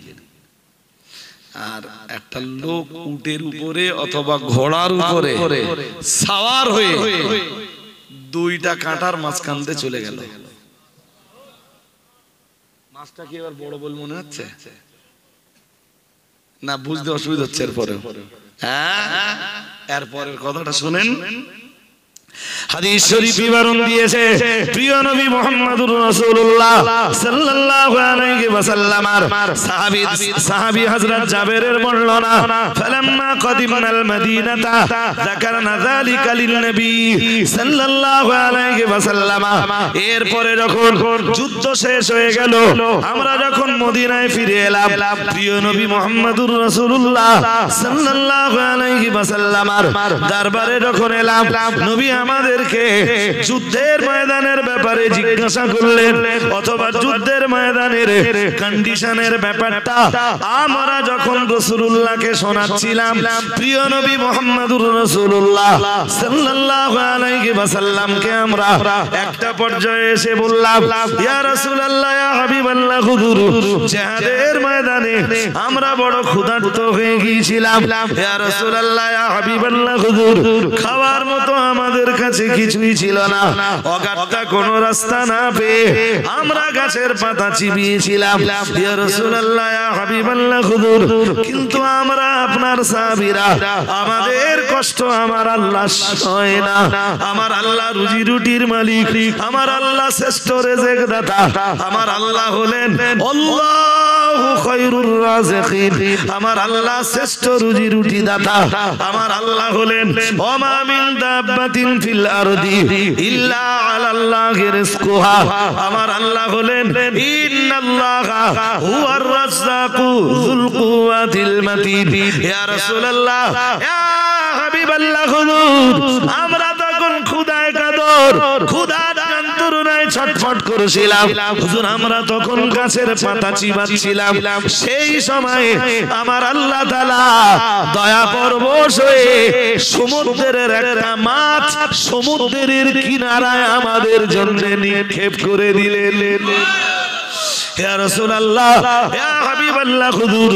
আর একটা লোক উটের উপরে অথবা ঘোড়ার উপরে সওয়ার হয়ে দুইটা কাঁটার মাঝখান দিয়ে চলে গেল। মাছটা কি এবার বড় বল মনে হচ্ছে না? বুঝতে অসুবিধা হচ্ছে এরপরে? হ্যাঁ, এরপরের কথাটা শুনেন। হাদিস শরীফ বিবরণ দিয়েছে প্রিয় নবী মুহাম্মদুর রাসূলুল্লাহ সাল্লাল্লাহু আলাইহি ওয়াসাল্লামের সাহাবী হযরত জাবেরের বর্ণনা, ফালাম্মা কদিমনাল মাদিনাতা যাকারনা যালিকা লিন-নবী সাল্লাল্লাহু আলাইহি ওয়াসাল্লাম। এরপরে যখন যুদ্ধ শেষ হয়ে গেল, আমরা যখন মদিনায় ফিরে এলাম, প্রিয় নবী মুহাম্মদুর রাসূলুল্লাহ সাল্লাল্লাহু আলাইহি ওয়াসাল্লামের দরবারে যখন এলাম, নবী আমাদেরকে যুদ্ধের ময়দানের ব্যাপারে জিজ্ঞাসা করলেন, অথবা যুদ্ধের ময়দানের কন্ডিশনের ব্যাপারটা আমরা যখন রাসূলুল্লাহকে শোনাচ্ছিলাম, প্রিয় নবী মুহাম্মদুর রাসূলুল্লাহ সাল্লাল্লাহু আলাইহি ওয়াসাল্লামকে আমরা একটা পর্যায়ে এসে বললাম, ইয়া রাসূলুল্লাহ, ইয়া হাবিবাল্লাহ, হুজুর জিহাদের ময়দানে আমরা বড় ক্ষুধার্ত হয়ে গিয়েছিলাম। ইয়া রাসূলুল্লাহ, ইয়া হাবিবাল্লাহ, হুজুর খাওয়ার মতো আমাদের কাছে কিছুই ছিল না। অগাধা কোনো রাস্তা না পেয়ে আমরা গাছের পাতা চিবিয়েছিলাম। ইয়া রাসূলুল্লাহ, ইয়া হাবিবাল্লাহ, হুজুর কিন্তু আমরা আপনার সাহাবীরা, আমাদের কষ্ট আমার আল্লাহ সয় না। আমার আল্লাহ রুজি রুটির মালিক, আমার আল্লাহ শ্রেষ্ঠ রিজিক দাতা, আমার আল্লাহ হলেন আল্লাহু খায়রুর রাযিকিন, আমার আল্লাহ শ্রেষ্ঠ রুজি রুটি দাতা, আমার আল্লাহ হলেন ওমা মিন দাব্বাতিন ফিল আরদি ইল্লা আলাল্লাহি রিজকুহা, আমার আল্লাহ হলেন ইন্নাল্লাহা হুয়ার রাজ্জাকু যুল কুওয়াতিল মাতিন। ইয়া রাসূলুল্লাহ, ইয়া হাবিবাল্লাহ, হুজুর আমরা তখন ক্ষুধায় কাতর, ক্ষুধার যন্ত্রণায় ছটফট করেছিলাম। হুজুর আমরা তখন গাছের পাতা চিবাচ্ছিলাম। সেই সময় আমার আল্লাহ তাআলা দয়া পরবশ হয়ে সমুদ্রের একটা মাছ সমুদ্রের কিনারায় আমাদের জন্য নিক্ষেপ করে দিলেন। ইয়া রাসূলুল্লাহ, ইয়া হাবিবাল্লাহ, হুজুর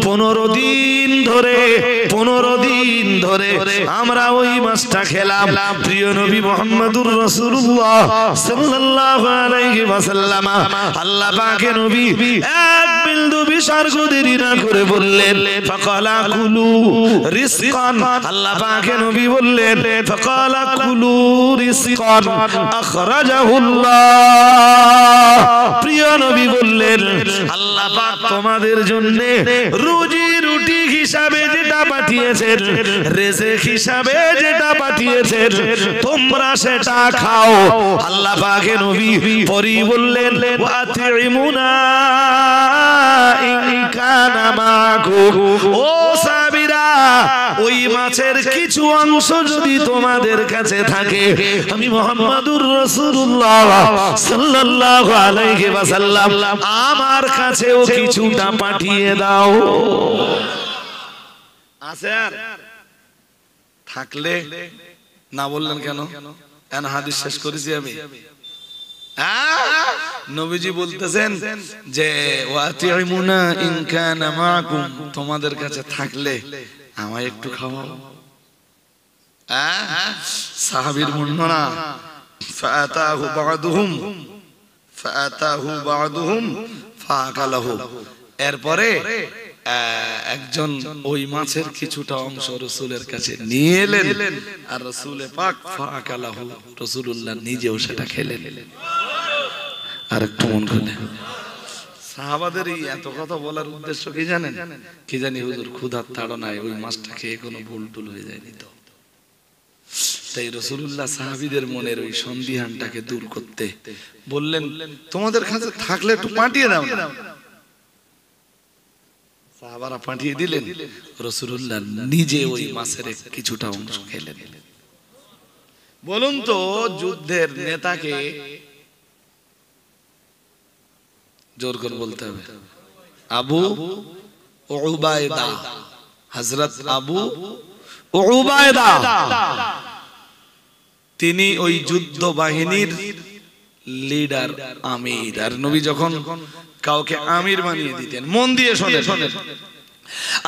15 দিন ধরে আমরা ওই মাছটা খেলাম। প্রিয় নবী মুহাম্মদুর রাসূলুল্লাহ সাল্লাল্লাহু আলাইহি ওয়াসাল্লাম, আল্লাহ পাকের নবী এক বিন্দু বিসর্গ দেরি না করে বললেন, ফাকালা কুলু রিজকান, আল্লাহ পাকের নবী বললেন, ফাকালা কুলু রিজকান আখরাজাহুল্লাহ। প্রিয় নবী বললেন, আল্লাহ পাক তোমাদের জন্য রুজি রুটি হিসাবে যেটা পাঠিয়েছেন, রিজিক হিসাবে যেটা পাঠিয়েছেন, তোমরা সেটা খাও। আল্লাহ পাকের নবী পরি বললেন, ওয়াতিমুনা ইন কানা মাকুম, ও সাহাবীরা ওই মাছের কিছু অংশ যদি তোমাদের কাছে থাকে, আমি মুহাম্মদুর রাসূলুল্লাহ সাল্লাল্লাহু আলাইহি ওয়াসাল্লাম আমার কাছেও কিছুটা পাঠিয়ে দাও। আছে আর থাকলে না বললেন কেন? এন হাদিস শেষ করেছি আমি। নবীজি বলতেছেন যে ওয়াতিমুনা ইন কানা মাকুম, তোমাদের কাছে থাকলে আমায় একটু খাওয়াও। সাহাবীর বর্ণনা, ফাআতাহু বা'দুহুম ফাআকালাহু। এরপরে একজন ওই মাছের কিছুটা অংশ রাসূলের কাছে নিয়ে এলেন, আর রাসূল পাক ফাআকালাহু, রাসূলুল্লাহ নিজেও সেটা খেলেন। আর একটু মন খুলে, সাহাবাদের এই এত কথা বলার উদ্দেশ্য কি জানেন? কি জানি হুজুর ক্ষুধার তাড়নায় ওই মাছটা খেয়ে কোনো ভুল টুল হয়ে যায়নি তো। তাই রাসূলুল্লাহ সাহাবীদের মনের ওই সন্দিহানটাকে দূর করতে বললেন, তোমাদের কাছে থাকলে একটু পাঠিয়ে দাও। সাহাবারা পাঠিয়ে দিলেন, রাসূলুল্লাহ নিজে ওই মাছের কিছুটা অংশ খেলেন। বলুন তো, যুদ্ধের নেতাকে জোর করে বলতে হবে, আবু উবায়দা, হযরত আবু উবায়দা, তিনি ওই যুদ্ধ বাহিনীর লিডার, আমির। আর নবী যখন কাউকে আমির বানিয়ে দিতেন, মন দিয়ে শোনেন,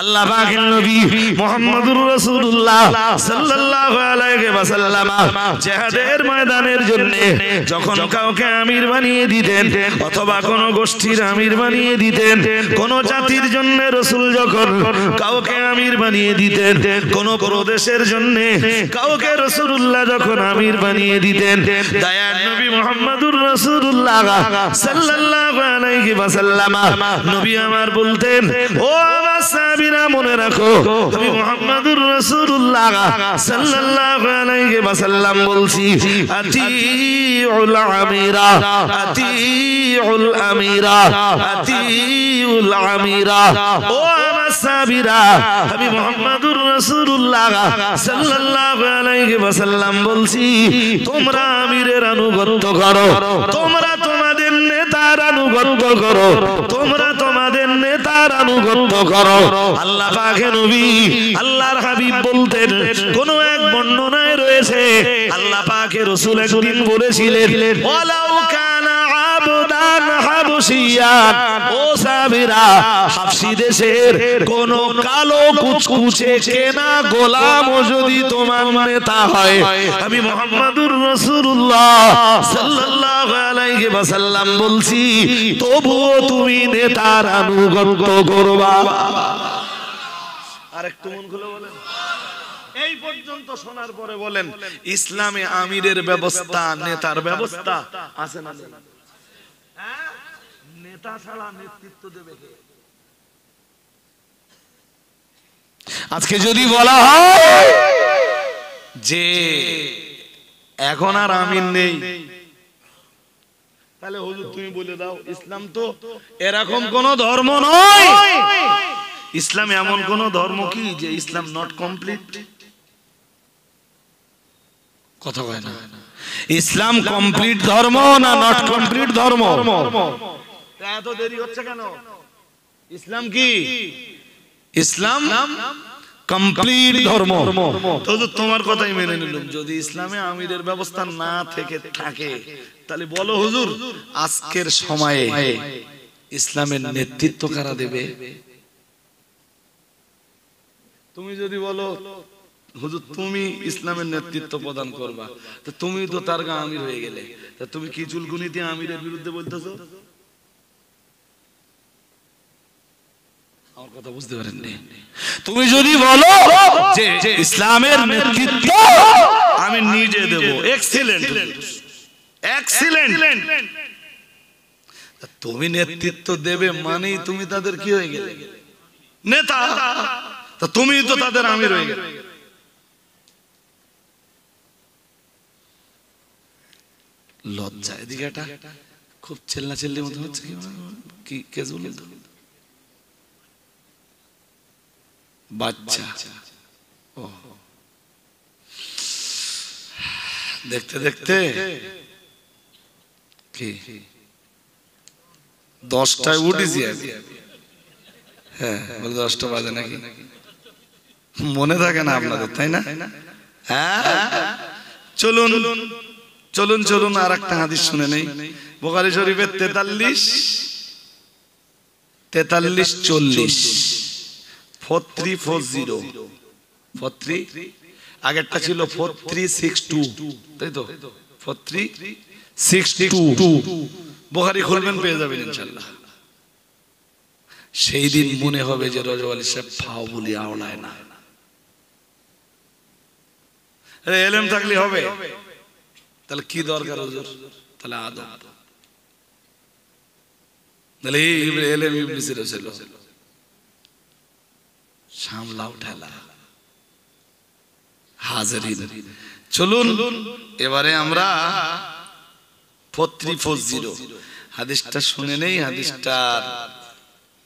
আল্লাহ পাকের নবী মুহাম্মদুর রাসূলুল্লাহ সাল্লাল্লাহু আলাইহি ওয়াসাল্লাম জিহাদের ময়দানের জন্য যখন কাউকে আমির বানিয়ে দিতেন, অথবা কোন গোষ্ঠীর আমির বানিয়ে দিতেন, কোন জাতির জন্য রাসূল যখন কাউকে আমির বানিয়ে দিতেন, কোন প্রদেশের জন্য কাউকে রাসূলুল্লাহ যখন আমির বানিয়ে দিতেন, দয়ার নবী মুহাম্মদুর রাসূলুল্লাহ সাল্লাল্লাহু আলাইহি ওয়াসাল্লাম নবী আমার বলতেন, ও সাহাবীরা মনে রাখো, আমি মুহাম্মদুর রাসূলুল্লাহ সাল্লাল্লাহু আলাইহি ওয়াসাল্লাম বলছি, আতিউল আমিরা, আতিউল আমিরা, আতিউল আমিরা। ও আমার সাহাবীরা, আমি মুহাম্মদুর রাসূলুল্লাহ সাল্লাল্লাহু আলাইহি ওয়াসাল্লাম বলছি, তোমরা আমিরের আনুগত্য করো, তোমরা তোমাদের নেতার আনুগত্য করো, তোমরা তোমাদের নেতার আনুগত্য করো। আল্লাহ পাকের নবী আল্লাহর হাবিব বলতেন, কোন এক বর্ণনায় রয়েছে আল্লাহ পাকের রাসূল একদিন বলেছিলেন, ওয়ালাউ কানা আবদান হাবশিয়ান, ও সাহাবীরা, হাবশী দেশের কোন কালো কুচকুচে কেনা গোলাম যদি তোমার নেতা হয়, আমি মুহাম্মদুর রাসূলুল্লাহ সাল্লাল্লাহু আলাইহি ওয়াসাল্লাম বলছি, তবুও তুমি নেতার আনুগত্য করবা। আরেকটু মন খুলে বলেন। এই পর্যন্ত শোনার পরে বলেন, ইসলামে আমিরের ব্যবস্থা, নেতার ব্যবস্থা আছে না? হ্যাঁ, নেতা ছাড়া নেতৃত্ব দেবে কে? আজকে যদি বলা হয় যে এখন আর আমির নেই, তাহলে হুজুর তুমি বলে দাও, ইসলাম তো এরকম কোন ধর্ম নয়। ইসলাম এমন কোন ধর্ম কি যে ইসলাম নট কমপ্লিট? কথা কয় না। ইসলাম কমপ্লিট ধর্ম না নট কমপ্লিট ধর্ম? এত দেরি হচ্ছে কেন? ইসলাম কি? ইসলাম কমপ্লিট ধর্ম। তো তোমার কথাই মেনে নিলাম। যদি ইসলামে আমিরের ব্যবস্থা না থেকে থাকে, তাহলে বলো হুজুর, আজকের সময়ে ইসলামের নেতৃত্ব কারা দেবে? তুমি যদি বলো হুজুর তুমি ইসলামের নেতৃত্ব প্রদান করবা, তো তুমি তো তার গা আমির হয়ে গেলে, তা তুমি কি চুলকুনিতে আমিরের বিরুদ্ধে বলতেছো? আমার কথা বুঝতে পারেননি? তুমি যদি বলো যে ইসলামের নেতৃত্ব আমি নিজে দেব, এক্সিলেন্ট, এক্সিলেন্ট, তুমি নেতৃত্ব দেবে মানেই তুমি তাদের কি হয়ে গেলে? নেতা। তা তুমি তো তাদের আমির হয়ে গেলে। লজ্জা। এদিকে এটা খুব চেল্লা চেল্লির মতো হচ্ছে, কি কেজুল বাচ্চা। ও দেখতে দেখতে কি 10টায় উঠেছি আমি। হ্যাঁ, বলে 10টা বাজে নাকি? মনে থাকে না আপনাদের, তাই না? হ্যাঁ, চলুন চলুন চলুন আর একটা হাদিস শুনে নেই। বুখারী শরীফের 43-40 4340 43, আগেরটা ছিল 4362, তাই তো? 4362 বুখারী খুলবেন পেয়ে যাবেন ইনশাআল্লাহ। সেই দিন মনে হবে যে রজব আলী সাহেব ফাও বলি আওলায় না। এলেম থাকলে হবে, তাহলে কি দরকার হুজুর? তাহলে আদব, তাহলে এলেম ইবলিসের ছিল, সামলাও ঠেলা। হাজিরিন, চলুন এবারে আমরা 4340 হাদিসটা শুনে নেই। হাদিসটার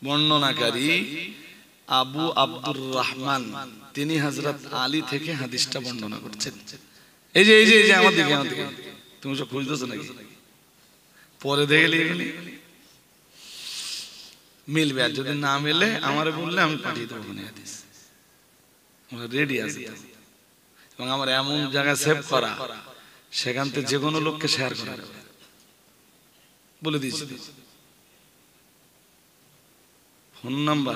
বর্ণনাকারী আবু আব্দুর রহমান, তিনি হযরত আলী থেকে হাদিসটা বর্ণনা করছেন। এই যে আমার দিকে, তুমি সব খুঁজতেছো নাকি? পরে দেখলে মিলবে, আর যদি না মেলে আমারে বললে আমি পাঠিয়ে দেবো হাদিস। আমরা রেডি আছি, এবং আমার এমন জায়গায় সেভ করা, সেখান থেকে যে কোনো লোককে শেয়ার করা যাবে। বলে দিয়েছি। ফোন নাম্বার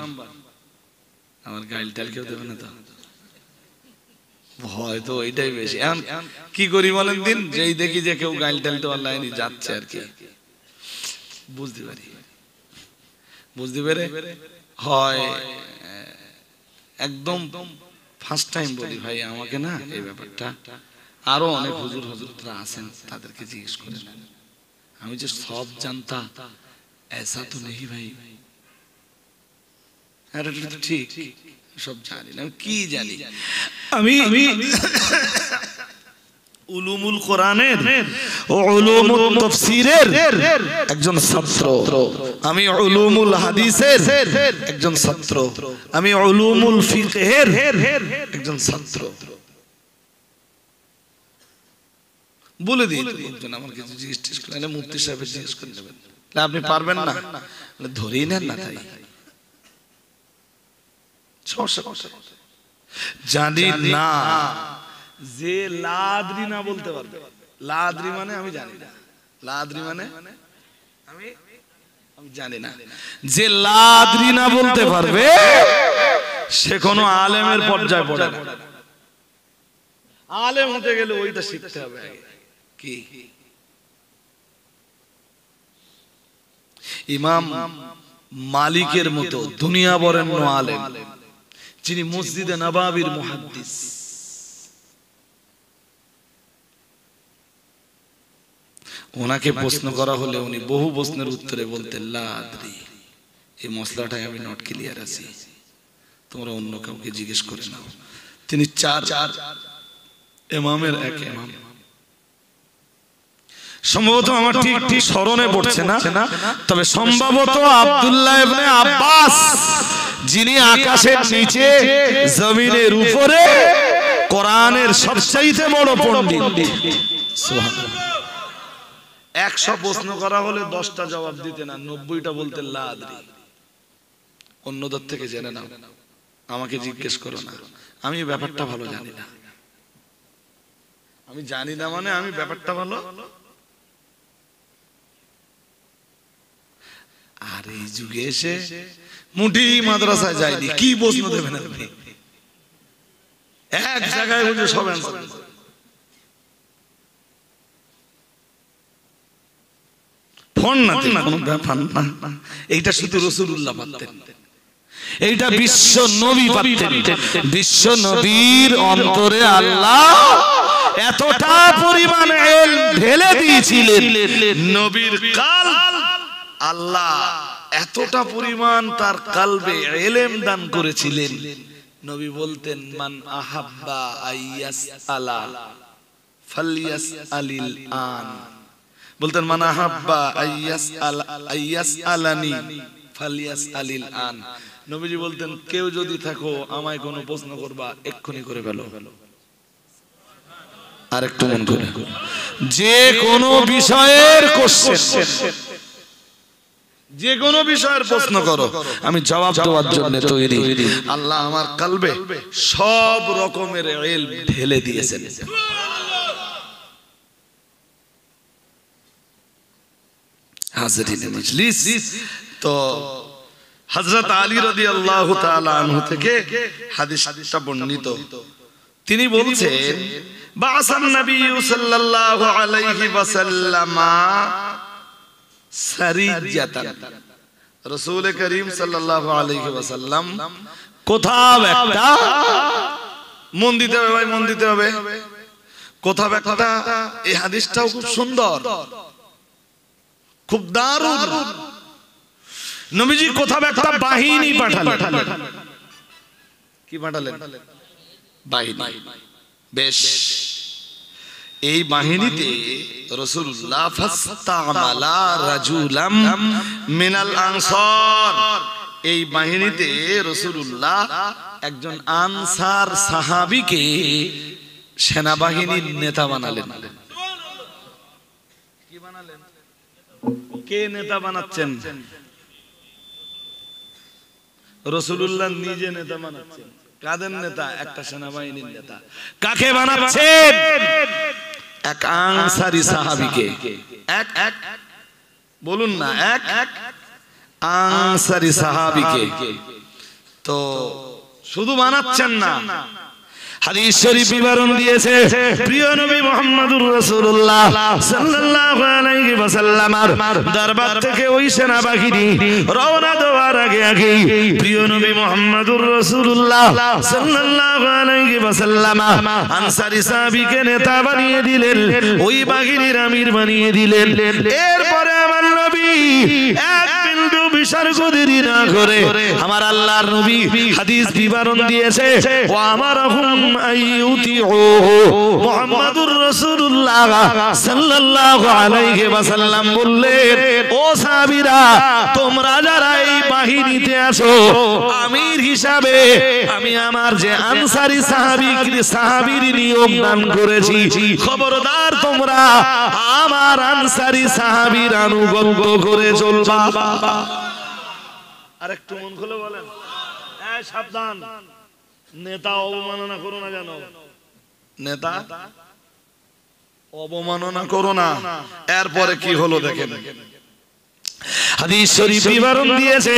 আমার গাইল টাইল কেউ দেবে না তো, ভয় তো ওইটাই বেশি। এখন কি করি বলেন দিন, যেই দেখি যে কেউ গাইল টাইল তো অনলাইনে যাচ্ছে আর কি, বুঝতে পেরে হয় একদম ফার্স্ট টাইম বলি ভাই আমাকে না এই ব্যাপারটা, আরো অনেক হুজুররা আছেন তাদেরকে জিজ্ঞেস করে নেন। আমি যে সব জানতা ऐसा तो नहीं भाई, আরে ঠিক সব জানি না, কি জানি আমি উলুমুল কোরআনের ও উলুমুল তাফসীরের একজন ছাত্র, আমি উলুমুল হাদিসের একজন ছাত্র, আমি উলুমুল ফিকহের একজন ছাত্র। বলে দিই একজন আমার কিছু জিজ্ঞেস করলে মুফতি সাহেবের জিজ্ঞেস করে নেবেন, আপনি পারবেন না ধরেই নেন না, তাই জানি না যে লাদ্রি না বলতে পারবে, লাদ্রি মানে আমি জানি না, লাদ্রি মানে আমি জানি না, যে লাদ্রি না বলতে পারবে সে কোনো আলেমের পর্যায়ে পড়ে না। আলেম হতে গেলে ওইটা শিখতে হবে আগে। কি ইমাম মালিকের মতো দুনিয়া বরেণ্য আলেম, যিনি মসজিদে নবাবির মুহাদ্দিস, ওনাকে প্রশ্ন করা হলে উনি বহু প্রশ্নের উত্তরে বলতেন লা আদরি, এই মশলাটাই আমি নট ক্লিয়ার আছি, তোমরা অন্য কাউকে জিজ্ঞেস করে নাও। তিনি চার ইমামের এক ইমাম, সম্ভবত আমার ঠিক স্মরণে পড়ছে না, তবে সম্ভবত আব্দুল্লাহ ইবনে আব্বাস, যিনি আকাশের নিচে জমিনের উপরে কোরআনের সবচাইতে বড় পণ্ডিত। সুবহানাল্লাহ। 100 প্রশ্ন করা হলে 10টা জবাব দিতে না, 90টা বলতে লা আদরি। অন্যদের থেকে জেনে নাও, আমাকে জিজ্ঞেস করো না, আমি ব্যাপারটা ভালো জানি না। আমি জানি না মানে আমি ব্যাপারটা ভালো। আর এই যুগে এসে মুঠি মাদ্রাসায় যায়নি, কি প্রশ্ন দেবেন আপনি? এক জায়গায় বসে সব অ্যানসার। ফোন না কোনো ব্যাপার না, এইটা শুধু রাসূলুল্লাহ পারতেন, এইটা বিশ্ব নবী পারতেন। বিশ্ব নবীর অন্তরে আল্লাহ এতটা পরিমাণ ইলম ঢেলে দিয়েছিলেন, নবীর কাল আল্লাহ এতটা পরিমাণ তার কালবে ইলম দান করেছিলেন। নবী বলতেন মান আহাব্বা আইয়াসআলা ফালইয়াসআলিল আন, বলতেন মান আহাব্বা আইয়াসআলানি ফালইয়াসআলিল আন। নবীজি বলতেন কেউ যদি থাকো আমায় কোনো প্রশ্ন করবা এক্ষুনি করে ফেলো। আরেকটু মন করে, যে কোনো বিষয়ের কোশ্চেন, যে কোনো বিষয়ের প্রশ্ন করো আমি জবাব দেওয়ার জন্য তৈরি। আল্লাহ আমার কলবে সব রকমের ইলম ঢেলে দিয়েছেন। হাজরিনে মজলিস, তো হযরত আলী রাদিয়াল্লাহু তাআলা আনহু থেকে হাদিসটা বর্ণিত, তিনি বলছেন বাসান নবী সাল্লাল্লাহু আলাইহি ওয়াসাল্লাম সারিয়াতান, রাসূল করিম সাল্লাল্লাহু আলাইহি ওয়াসাল্লাম কোথাও একটা, মন দিতে হবে ভাই, মন দিতে হবে, কোথাও একটা, এই হাদিসটাও খুব সুন্দর, খুব দারুণ। নবীজি কোথাও একটা বাহিনী পাঠালেন। কি পাঠালেন? বাহিনী। বেশ, এই বাহিনীতে রাসূলুল্লাহ ফাস্তামালা রাজুলাম মিনাল আনসার, এই বাহিনীতে রাসূলুল্লাহ একজন আনসার সাহাবীকে সেনাবাহিনীর নেতা বানালেন। কি বানালেন? কে নেতা বানাচ্ছেন? রাসূলুল্লাহ নিজে নেতা বানাচ্ছেন। কাদের নেতা? একটা সেনাবাহিনীর নেতা। কাকে বানাচ্ছেন? এক আনসারী সাহাবীকে। এক বলুন না, এক আনসারী সাহাবীকে। তো শুধু বানাচ্ছেন না, হাদিস শরীফ বিবরণ দিয়েছে প্রিয় নবী মুহাম্মদুর রাসূলুল্লাহ সাল্লাল্লাহু আলাইহি ওয়াসাল্লামের দরবার থেকে ওই সেনাবাহিনী রওনা দেওয়ার আগে প্রিয় নবী মুহাম্মদুর রাসূলুল্লাহ সাল্লাল্লাহু আলাইহি ওয়াসাল্লাম আনসারী সাহাবীকে নেতা বানিয়ে দিলেন, ওই বাহিনীর আমির বানিয়ে দিলেন। এরপরে আমার নবী এক বিন্দু বিসর্গ দেরি না করে আমার আল্লাহর নবী হাদিস বিবরণ দিয়েছে, ওয়া আমারহুম মুহাম্মাদুর রাসূলুল্লাহ সাল্লাল্লাহু আলাইহি ওয়াসাল্লাম বললেন, ও সাহাবীরা, তোমরা যারা এই বাহিনীতে আছো, আমির হিসাবে আমি আমার যে আনসারী সাহাবীর নিয়ম দান করেছি, খবরদার তোমরা আমার আনসারী সাহাবীর আনুগত্য করে চলবা। আরেকটু মন খুলে বলেন, এই সাবধান, নেতা অবমাননা করো না, জানো নেতা অবমাননা করো না। এরপরে কি হলো দেখেন, হাদিস শরীফ বিবরণ দিয়েছে,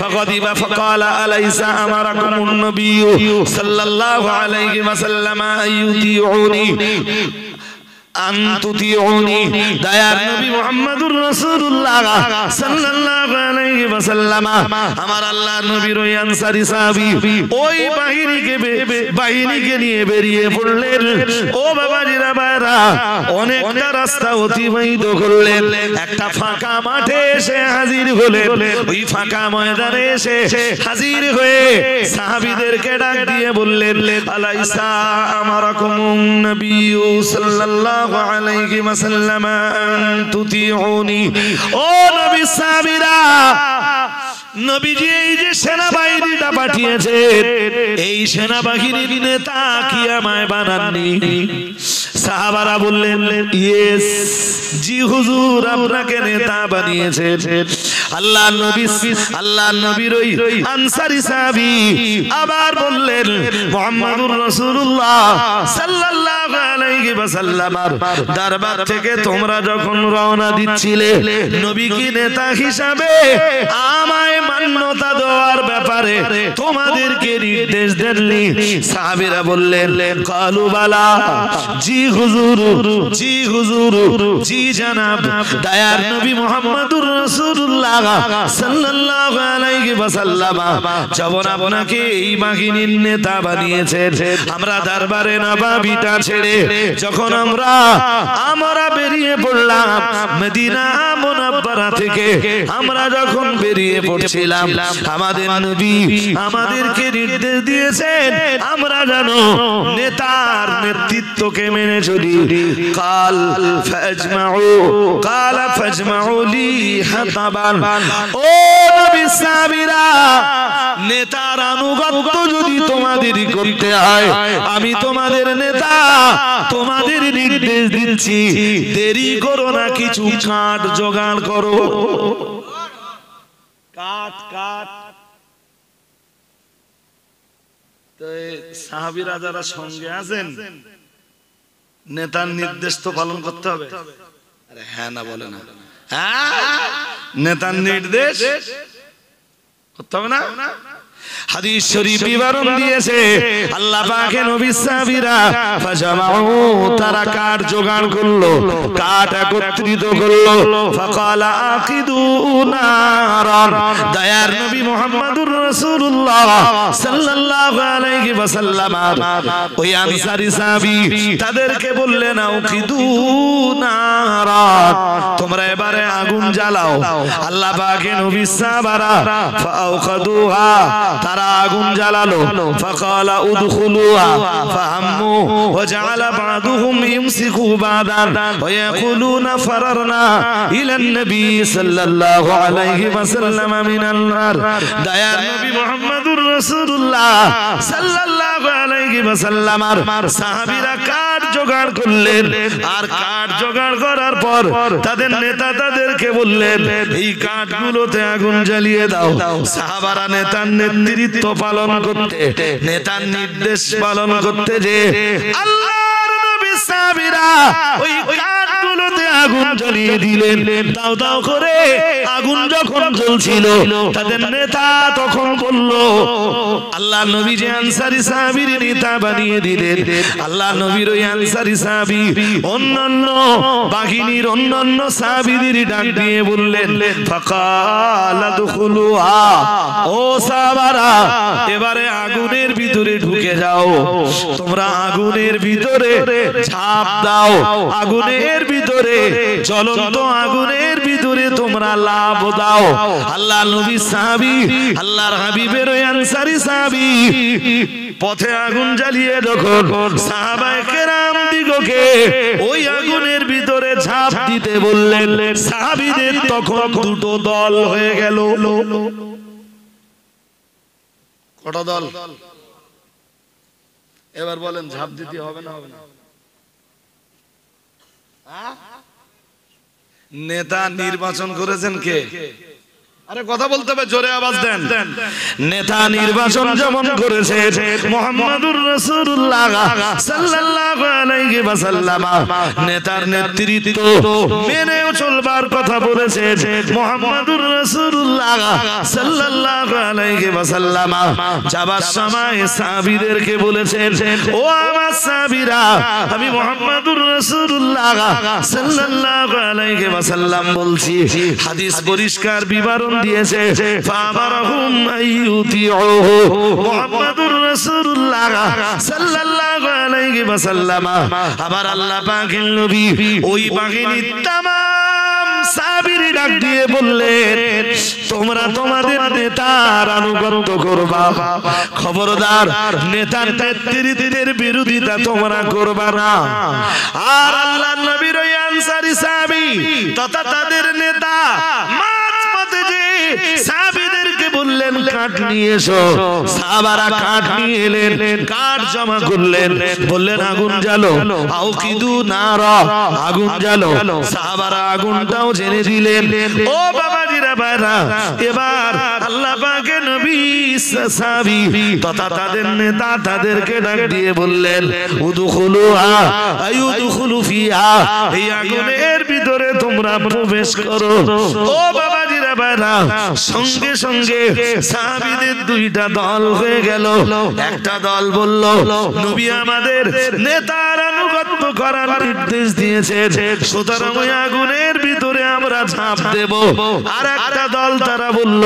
ফাকাদিবা ফাকালা আলাইসা আমারাকুমুন নবিয়্যু সাল্লাল্লাহু আলাইহি ওয়াসাল্লাম আইয়ুতিউনি আনতুতিউনি। দয়ার নবী মুহাম্মদুর রাসূলুল্লাহ সাল্লাল্লাহু আলাইহি ওয়াসাল্লাম আমার আল্লাহর নবীর ওই আনসারী সাহাবী ওই বাহিনীকে নিয়ে বেরিয়ে পড়লেন। ও বাবাজিরা ভাইরা, অনেকটা রাস্তা অতিবাহিত করলেন, একটা ফাঁকা মাঠে এসে হাজির হলেন। ওই ফাঁকা ময়দানে এসে হাজির হয়ে সাহাবীদেরকে ডাক দিয়ে বললেন, আলাইসা আমারাকুমুন নবিয়্যু সাল্লাল্লাহু আলাইহি ওয়াসাল্লাম তুতিউনি। ও নবী, সাহাবীরা, নবীজি এই যে সেনাবাহিনীটা পাঠিয়েছেন, এই সেনাবাহিনীর নেতা কি আমায় বানাননি? সাহাবারা বললেন, ইয়েস, জি হুজুর, আপনাকে নেতা বানিয়েছেন। আল্লাহর নবীর ওই আনসারী সাহাবী আবার বললেন, মুহাম্মদুর রাসূলুল্লাহ সাল্লাল্লাহু আলাইহি ওয়াসাল্লাম দরবার থেকে তোমরা যখন রওনা দিচ্ছিলে, নবী কি নেতা হিসাবে আমায় মান্যতা দেওয়ার ব্যাপারে তোমাদেরকে নির্দেশ দেননি? সাহাবীরা বললেন, কালু বালা, জি হুজুর, জি হুজুর, জি জানাব। দয়ার নবী মুহাম্মদুর রাসূলুল্লাহ সাল্লাল্লাহু আলাইহি ওয়াসাল্লাম যখন আপনাকে এই বাহিনীর নেতা বানিয়েছেন, আমরা দরবারে নবাবিটা ছেড়ে যখন আমরা বেরিয়ে পড়লাম মদিনা মুনাওয়ারা থেকে, আমরা যখন বেরিয়ে পড়ছিলাম, আমাদের নবী আমাদেরকে নির্দেশ দিয়েছেন আমরা যেন নেতার নেতৃত্বকে মেনে চলি। কাল ফাজমাউ লি হাতাবান। ও নবী, সাহাবীরা, নেতার আনুগত্য যদি তোমাদের করতে হয়, আমি তোমাদের নেতা, তোমাদের নির্দেশ দিচ্ছি, দেরি করো না, কিছু কাঠ জোগাড় করো। কাঠ কাঠ। তো সাহাবীরা যারা সঙ্গে আছেন, নেতার নির্দেশ তো পালন করতে হবে। আরে হ্যাঁ না বলে না, হ্যাঁ, নেতার নির্দেশ করতে হবে না। হাদিস শরীফ বিবরণ দিয়েছে, আল্লাহ পাকের নবী সাহাবীরা ফাজামাউ, তারা কাঠ জোগাড় করলো, কাঠ একত্রিত করলো। ফাকালা আকিদু নারান। দয়ার নবী মুহাম্মদুর রাসূলুল্লাহ সাল্লাল্লাহু আলাইহি ওয়াসাল্লাম ওই আনসারী সাহাবী তাদেরকে বললেন, আকিদু নারান, তোমরা এবারে আগুন জ্বালাও। আল্লাহ পাকের নবী সাহাবারা ফাআখাদুহা, তারা আগুন জ্বালালো। ফাকালা উদখুলুহা ফাহাম্মু ওয়াজআলা বা'দুহুম ইমসিকু বা'দান ওয়া ইয়াকুলুনা ফারারনা ইলান নবী সাল্লাল্লাহু আলাইহি ওয়াসাল্লাম মিনান নার। দয়ার নবী মুহাম্মদুর রাসূলুল্লাহ সাল্লাল্লাহু আলাইহি ওয়াসাল্লামের সাহাবীরা কাঠ জোগাড় করলেন, আর কাঠ জোগাড় করার পর তাদের নেতা তাদেরকে বললেন, এই কাঠগুলোতে আগুন জ্বালিয়ে দাও। সাহাবারা নেতার নেতৃত্ব পালন করতে, নেতার নির্দেশ পালন করতে যে আল্লাহর নবী সাহাবীরা ওই কাঠগুলো চুলাতে আগুন জ্বালিয়ে দিলেন। দাও দাও করে আগুন যখন জ্বলছিল, তাদের নেতা তখন বলল, আল্লাহ নবী যে আনসারী সাহাবীর নেতা বানিয়ে দিলেন, আল্লাহ নবীর ওই আনসারী সাহাবী অন্যান্য বাহিনীর অন্যান্য সাহাবীদের ডাক দিয়ে বললেন, ফাকালা দুখুলুহা, ও সাহাবারা এবারে আগুনের ভিতরে ঢুকে যাও, তোমরা আগুনের ভিতরে ঝাঁপ দাও, আগুনের ভিতরে জ্বলন্ত আগুনের ভিতরে তোমরা লাভ দাও। আল্লাহ নবী সাহাবী, আল্লাহর হাবিবের ওই আনসারী সাহাবী পথে আগুন জ্বালিয়ে যখন সাহাবায়ে কেরাম দিগকে ওই আগুনের ভিতরে ঝাঁপ দিতে বললেন, সাহাবীদের তখন দুটো দল হয়ে গেল। কটা দল? এবার বলেন ঝাঁপ দিতে হবে না হবে না? নেতা নির্বাচন করেছেন কে? আরে কথা বলতে হবে, জোরে আওয়াজ দেন। নেতা নির্বাচন যেমন করেছে মুহাম্মদুর রাসূলুল্লাহ সাল্লাল্লাহু আলাইহি ওয়াসাল্লাম, নেতার নেতৃত্ব মেনে চলবার কথা বলেছে মুহাম্মদুর রাসূলুল্লাহ সাল্লাল্লাহু আলাইহি ওয়াসাল্লাম। যাবার সময় সাহাবীদেরকে বলেছেন, ও আমার সাহাবীরা, আমি মুহাম্মদুর রাসূলুল্লাহ সাল্লাল্লাহু আলাইহি ওয়াসাল্লাম বলছি। হাদিস পরিষ্কার বিবরণ দিয়েছে, ফামারহুম আইয়ুতিউহু, মুহাম্মদুর রাসূলুল্লাহ সাল্লাল্লাহু আলাইহি ওয়াসাল্লাম। আবার আল্লাহ পাকের নবী ওই বাহিনীর তামাম সাহাবীর ডাক দিয়ে বললেন, তোমরা তোমাদের নেতার আনুগত্য করবা, খবরদার নেতার নেতৃত্বের বিরোধিতা তোমরা করবা না। আর আল্লাহর নবীর ওই আনসারী সাহাবী তথা তাদের নেতা সাহাবীদেরকে বললেন, কাঠ নিয়ে এসো। সাহাবারা কাঠ নিয়ে এলেন, কাঠ জমা করলেন, বললেন আগুন জ্বালো, আউকিদু নারা, আগুন জ্বালো। সাহাবারা আগুনটাও জ্বেলে দিলেন। ও বাবাজিরা ভাইরা, এবার আল্লাহ পাকের নবী সাহাবী তথা তাদের নেতা তাদেরকে ডাক দিয়ে বললেন, উদখুলুহা আইউদখুলু ফিহা, এই আগুনের ভিতরে তোমরা প্রবেশ করো। ও বাবাজিরা ভাইরা, সঙ্গে সঙ্গে সাহাবীদের দুইটা দল হয়ে গেল। একটা দল বলল, নবী আমাদের নেতার আনুগত্য করার নির্দেশ দিয়েছেন, সুতরাং ওই আগুনের ভিতরে আমরা ঝাঁপ দেব। আর একটা দল তারা বলল,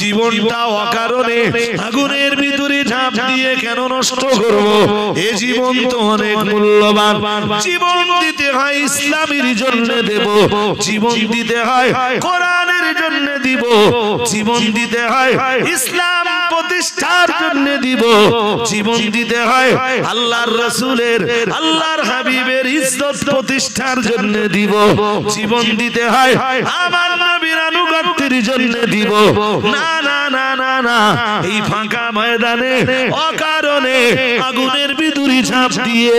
জীবনটা অকারণে আগুনের ভিতরে ঝাঁপ দিয়ে কেন নষ্ট করব? এই জীবন তো অনেক মূল্যবান, জীবন দিতে হয় ইসলামের জন্য দেব, জীবন দিতে হয় কোরআনের জন্য দিব, জীবন দিতে হয় ইসলাম প্রতিষ্ঠার জন্য দিব, জীবন দিতে হয় আল্লাহর রাসূলের আল্লাহর হাবিবের ইজ্জত প্রতিষ্ঠার জন্য দিব, জীবন দিতে হয় আমার নবীর আনুগত্যের জন্য দিব। না না না না না, এই ফাঁকা ময়দানে অকারণে আগুনের ভিতরে ঝাঁপ দিয়ে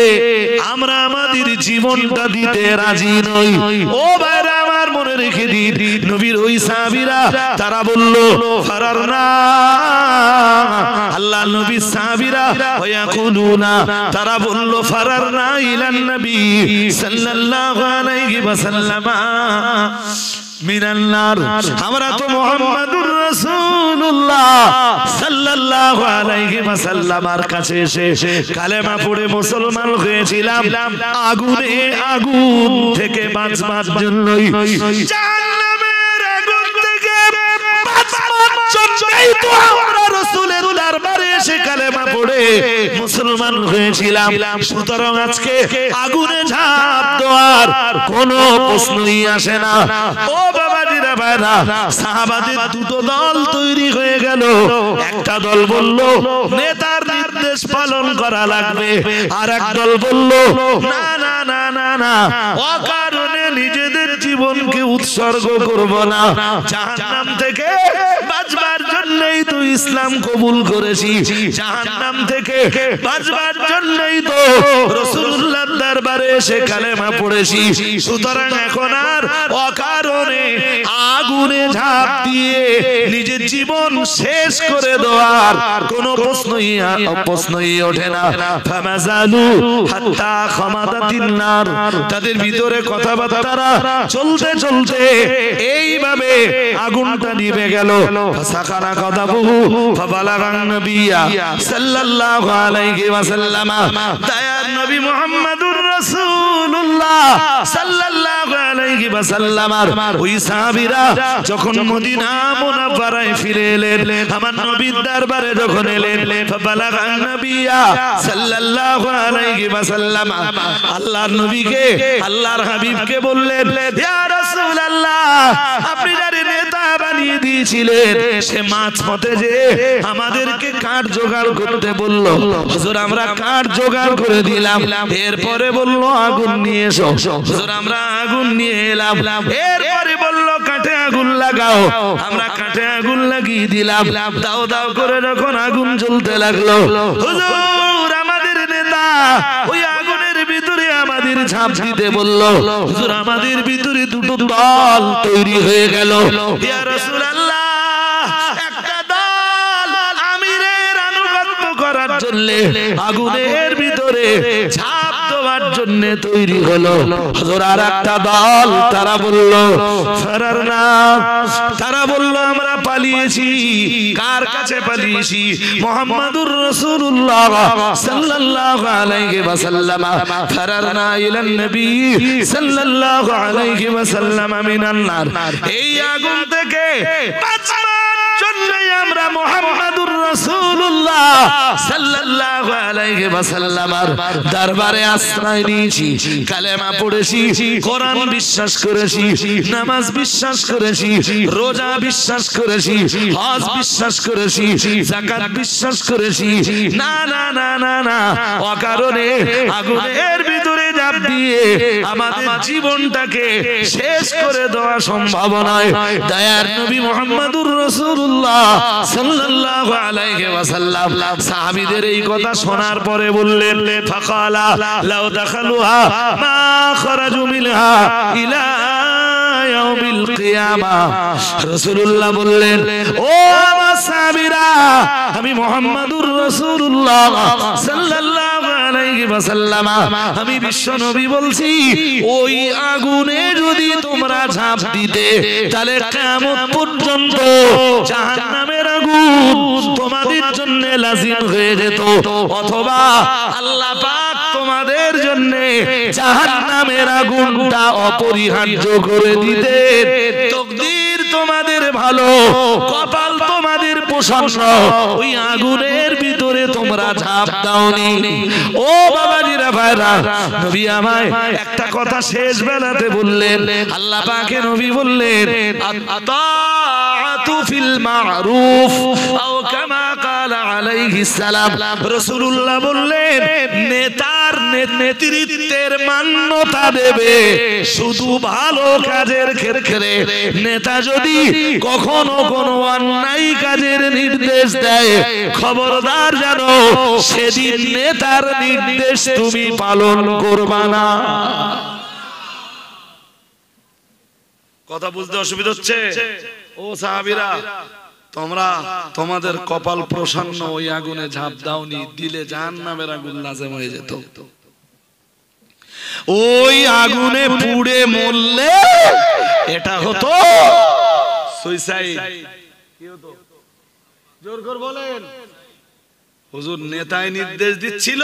আমরা আমাদের জীবনটা দিতে রাজি নই। ও ভাইরা আমার, মনে রেখে দিন, নবীর ওই সাহাবীরা তারা বলল, ফারারনা, আল্লাহ নবী সাহাবীরা ওয়াকুলুনা, তারা বলল, ফারারনা ইলান নবী সাল্লাল্লাহু আলাইহি ওয়াসাল্লাম মিনান নার, আমরা তো মুহাম্মদুর রাসূলুল্লাহ সাল্লাল্লাহু আলাইহি ওয়াসাল্লামের কাছে এসে কালেমা পড়ে মুসলমান হয়েছিলাম, আগুন থেকে বাঁচবার জন্যই, জাহান্নামের আগুন থেকে বাঁচবার জন্যই তো আমরা রাসূলের দরবারে এসে কালেমা পড়ে মুসলমান হয়েছিলাম। সুতরাং আজকে আগুনে ঝাঁপ দেওয়ার কোনো প্রশ্নই আসে না। ও বাবাজিরা ভাইরা, সাহাবাদের দুটো দল তৈরি হয়ে গেল। একটা দল বলল নেতার নির্দেশ পালন করা লাগবে, আর এক দল বলল না না না না না, অকারণে নিজেদের জীবনকে উৎসর্গ করব না, জাহান্নাম থেকে বাঁচবার জন্যই তো ইসলাম কবুল করেছি, জাহান্নাম থেকে বাঁচবার জন্যই তো রাসূলুল্লাহর দরবারে এসে কালেমা পড়েছি। সুতরাং এখন আর অকারণে আগুনে ঝাঁপ দিয়ে নিজের জীবন শেষ করে দেওয়ার কোনো প্রশ্নই ওঠে না। ফামাজালু হাত্তা খামাদাতিন নার, তাদের ভিতরে কথাবার্তা চলতে চলতে এইভাবে আগুনটা নিভে গেল। ফাসাকানা কাদাবুহু ফাবালাগান নবিয়্যা সাল্লাল্লাহু আলাইহি ওয়াসাল্লাম, দয়ার নবী মুহাম্মদুর রাসূলুল্লাহ সাল্লাল্লাহু আলাইহি ওয়াসাল্লাম ওই সাহাবীরা যখন মদিনা মুনাওয়ারায় ফিরে এলেন, আমার নবীর দরবারে যখন এলেন, ফাবালাগান নবিয়্যা সাল্লাল্লাহু আলাইহি ওয়াসাল্লাম, আল্লাহর নবীকে আল্লাহর হাবিবকে বললেন, ইয়া রাসূলুল্লাহ, আপনি যারে নেতা বানিয়ে দিয়েছিলেন সে মাঝপথে যে আমাদেরকে কাঠ জোগাড় করতে বলল, হুজুর আমরা কাঠ জোগাড় করে দিলাম। এরপরে বলল আগুন নিয়ে এসো, হুজুর আমরা আগুন নিয়ে এলাম। এরপরে বলল কাঠে আগুন লাগাও, আমরা কাঠে আগুন লাগিয়ে দিলাম। দাও দাও করে যখন আগুন জ্বলতে লাগলো, হুজুর আমাদের নেতা ওই আগুনের ভিতরে আমাদের ঝাঁপ দিতে বলল, হুজুর আমাদের ভিতরে দুটো দল তৈরি হয়ে গেল। ইয়া রাসূলুল্লাহ, একটা দল আমিরের আনুগত্য করার জন্য আগুনের ভিতরে ঝাঁপ দেওয়ার জন্য তৈরি হলো, হুজুর আর একটা দল তারা বলল ফারারনা, তারা বলল আমরা পালিয়েছি। কার কাছে পালিয়েছি? মুহাম্মাদুর রাসূলুল্লাহ সাল্লাল্লাহু আলাইহি ওয়াসাল্লাম। ফারারনা ইলান নবী সাল্লাল্লাহু আলাইহি ওয়াসাল্লাম মিনান নার, এই আগুন থেকে বাঁচার জন্য আমরা মুহাম্মাদুর রাসূলুল্লাহ সাল্লাল্লাহু আলাইহি ওয়াসাল্লামের দরবারে আশ্রয় নিয়েছি, কালেমা পড়েছি, কোরআন বিশ্বাস করেছি, নামাজ বিশ্বাস করেছি, রোজা বিশ্বাস করেছি, হজ বিশ্বাস করেছি, যাকাত বিশ্বাস করেছি। না না না না না, অকারণে আগুনের ভিতরে ঝাঁপ দিয়ে আমাদের জীবনটাকে শেষ করে দেওয়া সম্ভব নয়। দয়ার নবী মুহাম্মাদুর রাসূলুল্লাহ সাল্লাল্লাহু আলাইহি ওয়াসাল্লাম সাহাবীদের এই কথা শোনার পরে বললেন, ফাকালা লাউ দাখালুহা মা খারাজু মিনহা ইলা ইয়াউমিল কিয়ামা। রাসূলুল্লাহ বললেন, ও আমার সাহাবীরা, আমি মুহাম্মাদুর রাসূলুল্লাহ সাল্লাল্লাহু আলাইহি ওয়াসাল্লাম, আমি বিশ্ব নবী বলছি, ওই আগুনে যদি তোমরা ঝাঁপ দিতে তাহলে কিয়ামত পর্যন্ত জাহান্নামের আগুন তোমাদের জন্য লাজিম হয়ে যেত, অথবা আল্লাহ পাক তোমাদের জন্য জাহান্নামের আগুনটা অপরিহার্য করে দিতেন। তাকদীর তোমাদের ভালো, কপাল তোমাদের প্রসন্ন, ওই আগুনের ভিতরে তোমরা ঝাঁপ দাওনি। ও বাবাজিরা ভাইরা, নবী আমায় একটা কথা শেষ বেলাতে বললেন, আল্লাহ পাকে নবী বললেন, আতাআতু ফিল মারুফ আও কামা ক্বালা আলাইহিস সালাম। রাসূলুল্লাহ বললেন, নেতার নেতৃত্বের মান্যতা দেবে শুধু ভালো কাজের ক্ষেত্রে। নেতা যদি কখনো কোনো অন্যায় কাজের নির্দেশ দেয়, খবরদার জানো সেদিন নেতার নির্দেশ তুমি পালন করবা না। কথা বুঝতে অসুবিধা হচ্ছে? ও সাহাবীরা, তোমরা তোমাদের কপাল প্রসন্ন, ওই আগুনে ঝাঁপ দাওনি, দিলে জাহান্নামের আগুন লাজেম হয়ে যেত। ওই আগুনে পুড়ে মরলে এটা হতো সুইসাইড। কি হতো? জোর করে বলেন। হুজুর নেতাই নির্দেশ দিচ্ছিল,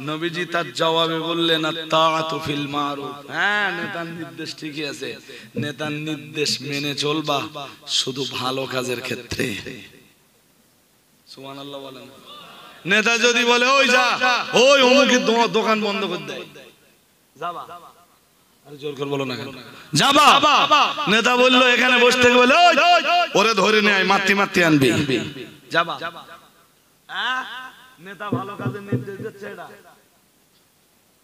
নবীজি তার জবাবে বললেন, আত্তাআতু ফিল মারুফ। হ্যাঁ, নেতার নির্দেশ ঠিকই আছে, নেতার নির্দেশ মেনে চলবা শুধু ভালো কাজের ক্ষেত্রে। সুবহানাল্লাহ বলেন। নেতা যদি বলে ওই যা, ওই অমুকের দোকান বন্ধ করে দেয়, যাবা? আরে জোর করে বলো না কেন? যাবা? নেতা বললো এখানে বসে থেকে, বলে ওরে ধরে নেয়, মারতে মারতে আনবি, যাবা? নেতা ভালো কাজের নির্দেশ দিচ্ছে, এটা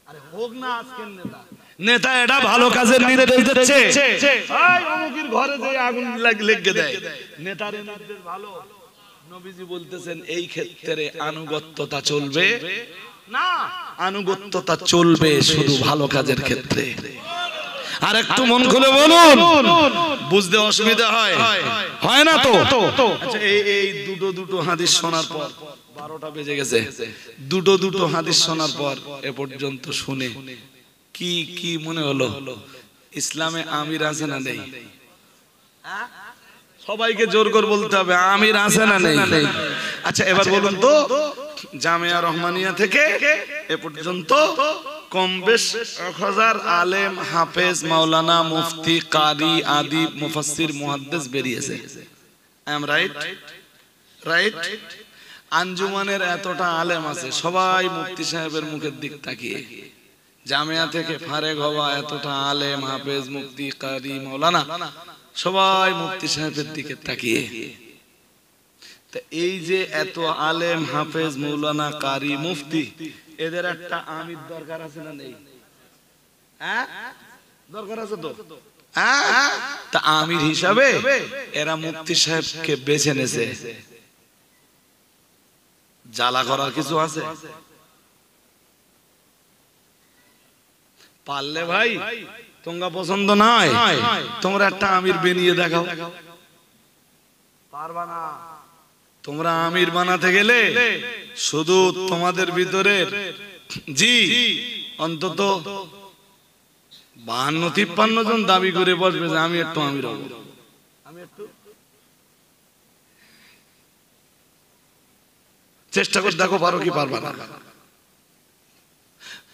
আরে হোক না আজকের নেতা, নেতা এটা ভালো কাজের নির্দেশ দিচ্ছে, এই অমুকের ঘরে যে আগুন লেগে দেয়, নেতার নির্দেশ ভালো। নবীজি বলতেছেন এই ক্ষেত্রে আনুগত্যতা চলবে না, আনুগত্যতা চলবে শুধু ভালো কাজের ক্ষেত্রে। আর একটু মন খুলে বলুন, বুঝতে অসুবিধা হয় হয় না তো? আচ্ছা এই দুটো হাদিস শোনার পর 12টা বেজে গেছে, দুটো হাদিস শোনার পর এ পর্যন্ত শুনে কি মনে হলো? ইসলামে আমির আছে না নেই? সবাইকে জোর করে বলতে হবে আমির আছে না নেই? আচ্ছা এবার বলুন তো, জামিয়া রহমানিয়া থেকে এ পর্যন্ত কম বেশ 1000 আলেম, হাফেজ, মাওলানা, মুফতি, কারি, আদিব, মুফাসসির, মুহাদ্দিস বেরিয়েছে। I am right? রাইট। আঞ্জুমানের এতটা আলেম আছে, সবাই মুফতি সাহেবের মুখের দিক তাকিয়ে। জামিয়া থেকে ফারেগ হওয়া এতটা আলেম, হাফেজ, মুফতি, কারি, মাওলানা সবাই মুফতি সাহেবের দিকে তাকিয়ে। তা এই যে এত আলেম, হাফেজ, মাওলানা, কারি, মুফতি, এদের একটা আমির দরকার আছে না নেই? হ্যাঁ, দরকার আছে তো। হ্যাঁ, তা আমির হিসাবে এরা মুফতি সাহেবকে বেছে নেছে। জ্বালা করার কিছু আছে? পারলে ভাই তোমরা পছন্দ নয়, তোমরা একটা আমির বানিয়ে দেখাও। পারবা না। তোমরা আমির বানাতে গেলে শুধু তোমাদের ভিতরে জি অন্তত 52-53 জন দাবি করে বসবে যে আমি একটু আমির হব। আমি একটু চেষ্টা করে দেখো পারো কি পারবা না।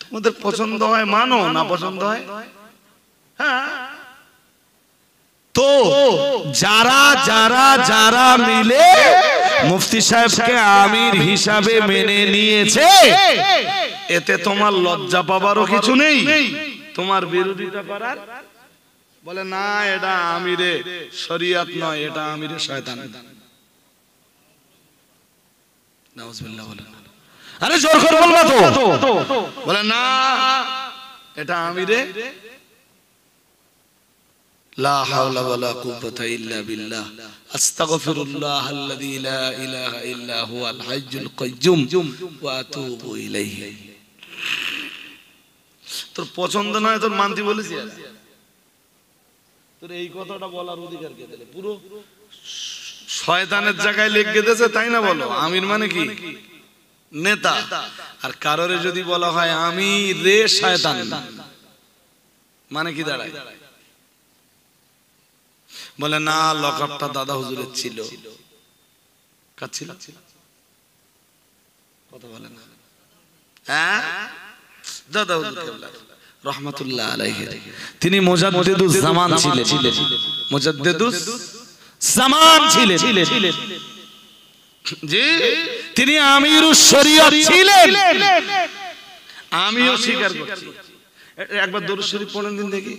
তোমাদের পছন্দ হয় মানো, না পছন্দ হয় হ্যাঁ। তো যারা যারা যারা মিলে মুফতি সাহেবকে আমির হিসাবে মেনে নিয়েছে, এতে তোমার লজ্জা পাবারও কিছু নেই, তোমার বিরোধিতা করার বলে না এটা আমিরে শরিয়ত নয়, এটা আমিরে শয়তান। নাউজুবিল্লাহ বলে আরে জোর করে বলবা তো, বলে না এটা আমিরে লা হাওলা ওয়ালা কুওয়াতা ইল্লা বিল্লাহ আস্তাগফিরুল্লাহ আল্লাযী লা ইলাহা ইল্লা হুয়াল হাইয়্যুল কাইয়্যুম ওয়া আতুবু ইলাইহি। তোর পছন্দ নয় তোর মানতি বলেছি, তোর এই কথাটা বলার অধিকার কে দিলে? পুরো শয়তানের জায়গায় লিখে দিয়েছে তাই না? বলো আমির মানে কি? নেতা। আর কারোরে যদি বলা হয় আমির রে শয়তান মানে কি দাঁড়ায়? বলে না লকআপটা দাদা হুজুরের ছিল। কার ছিল? কথা বলে না। হ্যাঁ, দাদা হুজুর কেবলা রহমাতুল্লাহ আলাইহি, তিনি মুজাদ্দিদুজ জামান ছিলেন। মুজাদ্দিদুজ জামান ছিলেন জি, তিনি আমিরুশ শরিয়ত ছিলেন। আমিও স্বীকার করছি। একবার দরুদ শরীফ পড়েন দিন দেখি।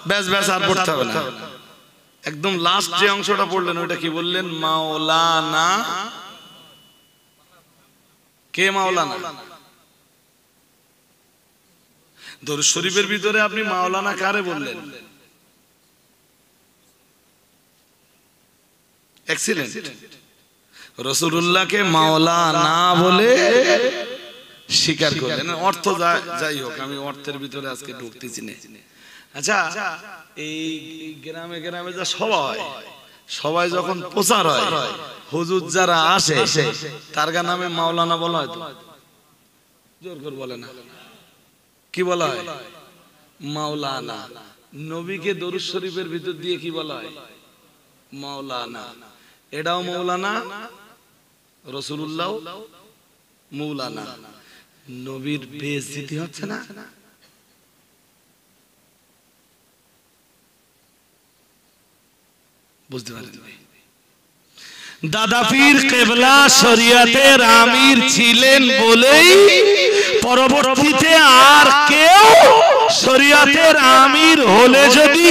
ব্যাস ব্যাস আর পড়তে হবে না। একদম লাস্ট যে অংশটা পড়লেন ওটা কি বললেন? মাওলানা। কে মাওলানা? দরুদ শরীফের ভিতরে আপনি মাওলানা কারে বললেন? এক্সিলেন্ট। রাসূলুল্লাহকে মাওলানা বলে স্বীকার করলেন। অর্থ যাই হোক, আমি অর্থের ভিতরে আজকে ঢুকতেছি না। আচ্ছা, এই গ্রামে গ্রামে যা সবাই যখন প্রচার হয়, হুজুর যারা আসে তার নামে মাওলানা বলা হয় তো? জোর করে বলে না, কি বলা হয়? মাওলানা। নবীকে দরুদ শরীফের ভিতর দিয়ে কি বলা হয়? মাওলানা। এটাও মাওলানা, রাসূলুল্লাহ মাওলানা। নবীর বেইজ্জতি হচ্ছে না? বুঝতে পারেন? দাদা পীর কেবলা শরিয়তের আমির ছিলেন বলেই পরবর্তীতে আর কেউ শরিয়তের আমির হলে যদি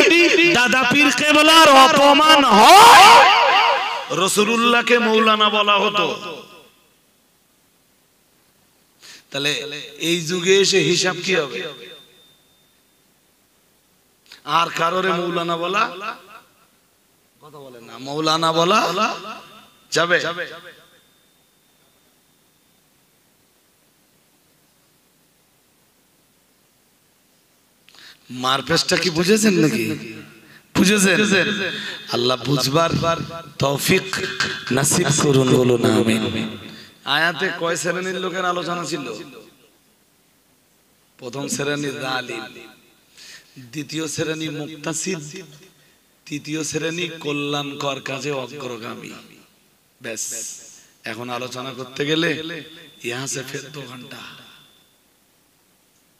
দাদা পীর কেবলার অপমান হয়, রাসূলুল্লাহকে মাওলানা বলা হতো। তাহলে এই যুগে এসে হিসাব কি হবে? আর কারোরে মাওলানা বলা কথা বলে না, মাওলানা বলা যাবে? মারপেসটা কি বুঝেছেন নাকি? বুঝেছেন? আল্লাহ বুঝবার তৌফিক নসিব করুন, বলুন আমিন। আয়াতে কয় শ্রেণীর লোকের আলোচনা ছিল? প্রথম শ্রেণী জালিম, দ্বিতীয় শ্রেণী মুক্তাসিদ, তৃতীয় শ্রেণী কল্যাণকর কাজে অগ্রগামী। ব্যাস, এখন আলোচনা করতে গেলে ইহা সে ফের 2 ঘন্টা।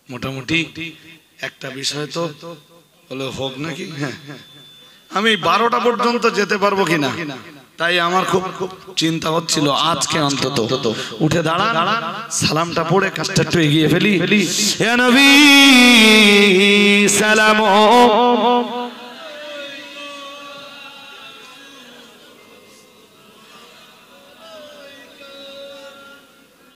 মোটামুটি একটা বিষয় তো হলো হোক নাকি। হ্যাঁ, আমি 12টা পর্যন্ত যেতে পারবো কিনা, তাই আমার খুব চিন্তা হচ্ছিল। আজকে অন্তত উঠে দাঁড়ান, সালামটা পড়ে কাজটা একটু এগিয়ে ফেলি। ইয়া নবী সালাম